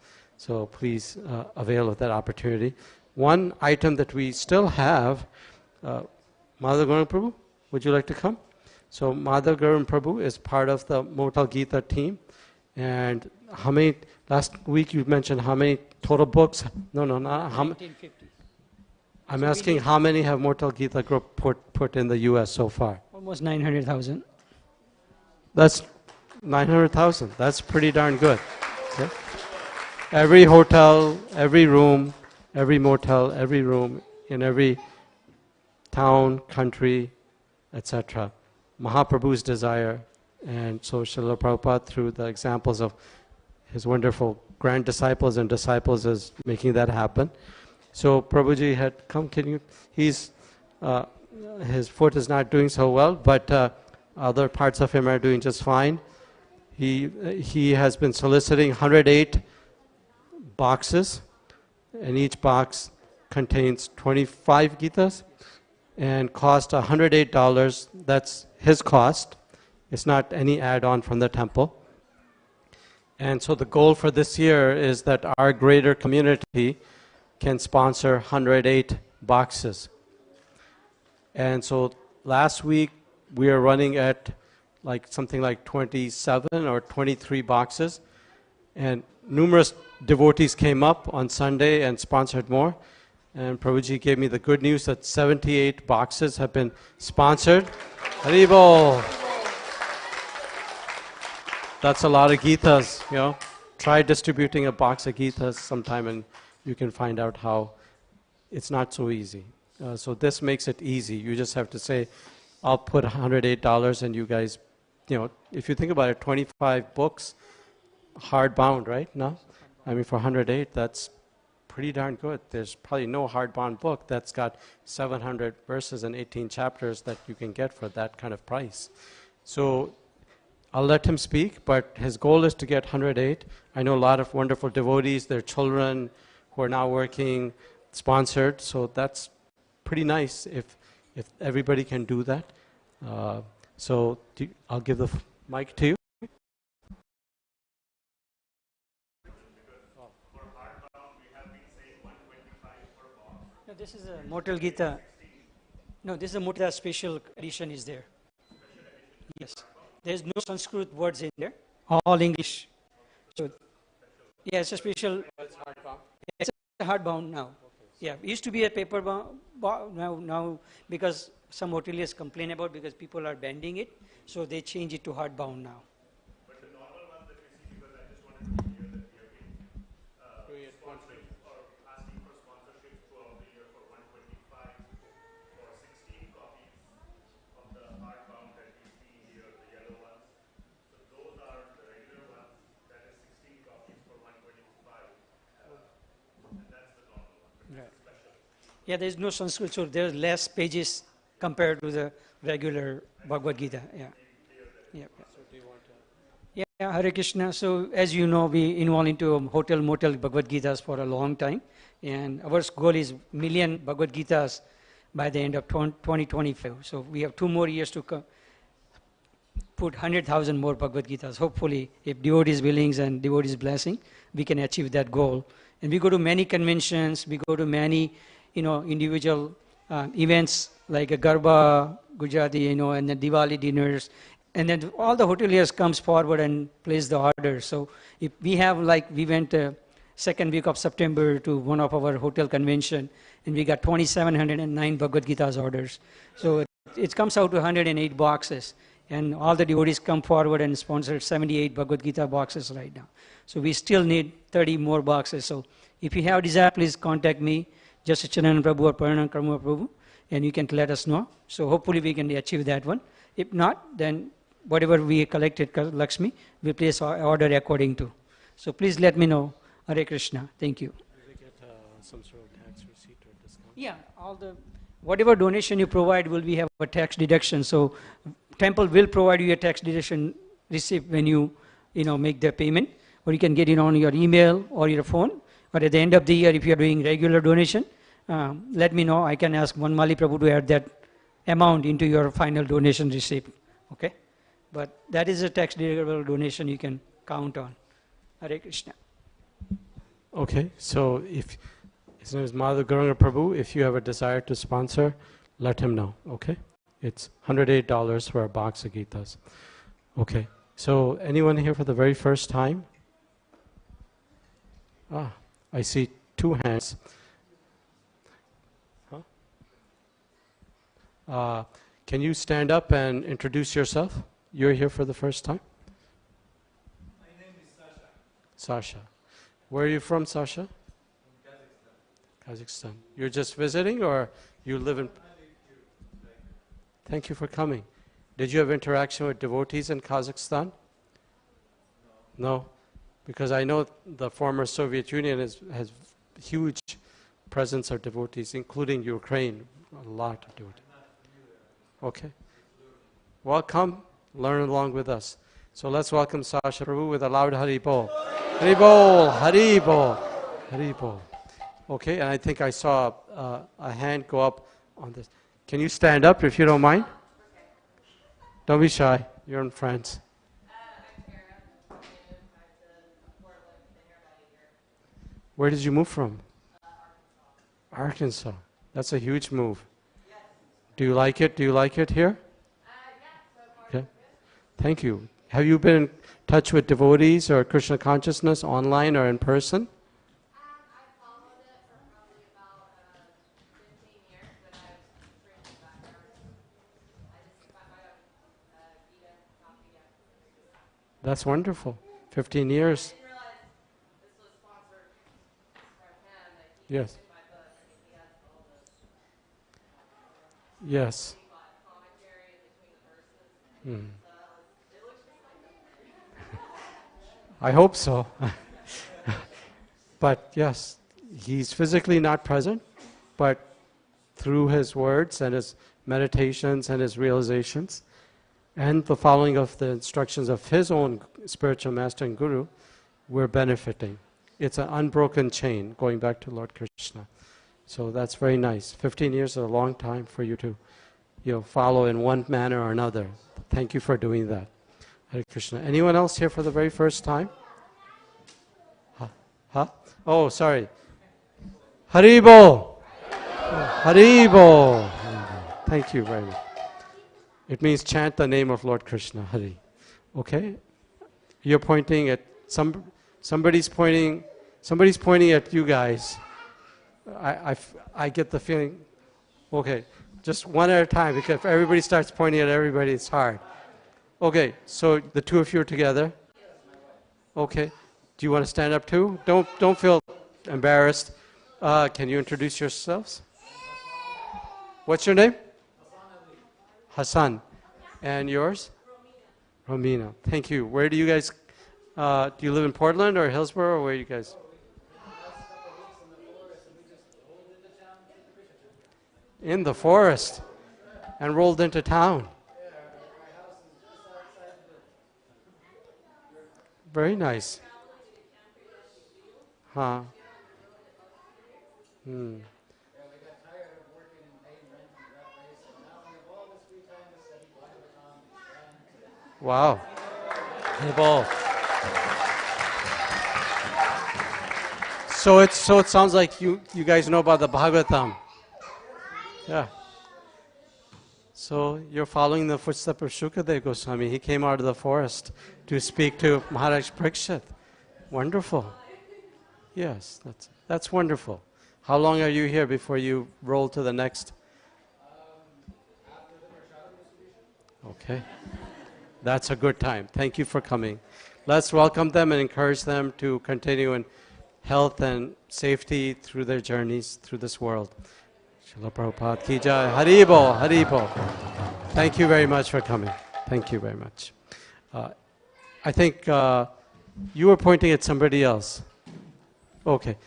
[SPEAKER 3] please avail of that opportunity. One item that we still have, Madhav Gauranga Prabhu, would you like to come? So Madhav Gauranga Prabhu is part of the Mortal Gita team. And how many, last week you mentioned how many total books? No, not how many.
[SPEAKER 7] 1950.
[SPEAKER 3] I'm asking how many have Mortal Gita group put in the US so far?
[SPEAKER 7] Almost 900,000.
[SPEAKER 3] That's 900,000. That's pretty darn good. Okay? Every hotel, every room, every motel, every room, in every town, country, etc. Mahaprabhu's desire. And so Srila Prabhupada, through the examples of his wonderful grand disciples and disciples, is making that happen. So Prabhuji had come, his foot is not doing so well, but other parts of him are doing just fine. He has been soliciting 108 boxes, and each box contains 25 Gitas and cost $108. That's his cost. It's not any add-on from the temple. And so the goal for this year is that our greater community can sponsor 108 boxes. And so last week we were running at something like 27 or 23 boxes, and numerous devotees came up on Sunday and sponsored more. And Prabhuji gave me the good news that 78 boxes have been sponsored. Haribol! That's a lot of Gitas, Try distributing a box of Gitas sometime and you can find out how it's not so easy. So this makes it easy. You just have to say, I'll put $108 and you guys, if you think about it, 25 books, hardbound, right? No? I mean, for 108, that's pretty darn good. There's probably no hardbound book that's got 700 verses and 18 chapters that you can get for that kind of price. So I'll let him speak, but his goal is to get 108. I know a lot of wonderful devotees, their children who are now working, sponsored, so that's pretty nice if everybody can do that. So I'll give the mic to you.
[SPEAKER 7] No, this is a Mortal Gita. No, this is a Mortal special edition is there. Yes. There's no Sanskrit words in there. All English. So, yeah, it's a special. It's a hardbound now. Yeah, it used to be a paper bound now because some hoteliers complain about because people are bending it, so they change it to hardbound now.
[SPEAKER 8] But the normal one that we see, because I just wanted to hear that we have been sponsoring or asking for sponsorships throughout the year for 125 or 16 copies of the hardbound that we see here, the yellow ones. So those are the regular ones. That is 16 copies for 125, and that's the normal one.
[SPEAKER 7] Right. Yeah, there's no Sanskrit, so there's less pages compared to the regular Bhagavad Gita. Yeah. Yeah. Yeah, Hare Krishna. So as you know, we involved into hotel motel Bhagavad Gitas for a long time, and our goal is million Bhagavad Gitas by the end of 2025. So we have 2 more years to put 100,000 more Bhagavad Gitas. Hopefully, if devotees' willings and devotees' blessing, we can achieve that goal. And we go to many conventions, we go to many, individual events like a Garba, Gujarati, and the Diwali dinners. and then all the hoteliers comes forward and place the order. So if we have, like, we went second week of September to one of our hotel convention, and we got 2,709 Bhagavad Gita's orders. So it comes out to 108 boxes, and all the devotees come forward and sponsor 78 Bhagavad Gita boxes right now. So we still need 30 more boxes. So if you have desire, please contact me, Jasachanand Prabhu or Paranam Karma Prabhu, and you can let us know. So hopefully we can achieve that one. If not, then whatever we collected, Lakshmi, we place our order according to. So please let me know. Hare Krishna. Thank you.
[SPEAKER 3] Do they get some sort of tax receipt or discount?
[SPEAKER 7] Yeah, whatever donation you provide will be have a tax deduction. So temple will provide you a tax deduction receipt when you make the payment, or you can get it on your email or your phone. But at the end of the year, if you are doing regular donation, let me know. I can ask one Mali Prabhu to add that amount into your final donation receipt. Okay? But that is a tax deductible donation you can count on. Hare Krishna.
[SPEAKER 3] Okay, so if his name is Madhav Gauranga Prabhu, if you have a desire to sponsor, let him know, okay? It's $108 for a box of Gitas. Okay, so anyone here for the very first time? I see 2 hands. Can you stand up and introduce yourself? You're here for the first time?
[SPEAKER 9] My name is Sasha.
[SPEAKER 3] Sasha. Where are you from, Sasha?
[SPEAKER 9] From Kazakhstan.
[SPEAKER 3] Kazakhstan. You're just visiting, or you live in...
[SPEAKER 9] I live here.
[SPEAKER 3] Thank you for coming. Did you have interaction with devotees in Kazakhstan? No? Because I know the former Soviet Union has huge presence of devotees, including Ukraine, a lot of devotees. Okay. Welcome, learn along with us. So let's welcome Sasha Prabhu with a loud Hari Bol. Hari Bol, Hari Bol, Hari Bol. Okay, and I think I saw a hand go up on this. Can you stand up if you don't mind? Don't be shy, you're in France. Where did you move from? Arkansas. That's a huge move. Do you like it? Do you like it here? Okay. Thank you. Have you been in touch with devotees or Krishna consciousness online or in person?
[SPEAKER 10] I followed it for probably about 15 years, but I was pretty background. I just got my Gita copy.
[SPEAKER 3] That's wonderful. 15 years.
[SPEAKER 10] I didn't realize this was sponsored from him. That he
[SPEAKER 3] Yes.
[SPEAKER 10] did my book. I mean, he has all the
[SPEAKER 3] Yes.
[SPEAKER 10] commentary in between the verses.
[SPEAKER 3] Mm.
[SPEAKER 10] It looks just like it.
[SPEAKER 3] I hope so. But yes, he's physically not present, but through his words and his meditations and his realizations and the following of the instructions of his own spiritual master and guru, we're benefiting. It's an unbroken chain going back to Lord Krishna. So that's very nice. 15 years is a long time for you to follow in one manner or another. Thank you for doing that. Hare Krishna. Anyone else here for the very first time? Huh? Oh, sorry. Haribo. Haribo. Thank you very much. It means chant the name of Lord Krishna, Hari. Okay? You're pointing at somebody's pointing at you guys. I get the feeling. Okay, just one at a time, because if everybody starts pointing at everybody, it's hard. Okay, so the two of you are together. Okay. Do you want to stand up too? Don't feel embarrassed. Can you introduce yourselves? What's your name? Hassan. And yours? Romina. Thank you. Where do you guys, do you live in Portland or Hillsborough, or where are you guys? In the forest. And rolled into town. Very nice. Huh. Hmm. Wow. So it sounds like you guys know about the Bhagavatam. Yeah. So you're following the footsteps of Shukadev Goswami. He came out of the forest to speak to Maharaj Parikshit. Wonderful. Yes, that's wonderful. How long are you here before you roll to the next? Okay. That's a good time. Thank you for coming. Let's welcome them and encourage them to continue in health and safety through their journeys through this world. Srila Prabhupada ki jai. Haribol, Haribol. Thank you very much for coming. Thank you very much. I think you were pointing at somebody else. Okay.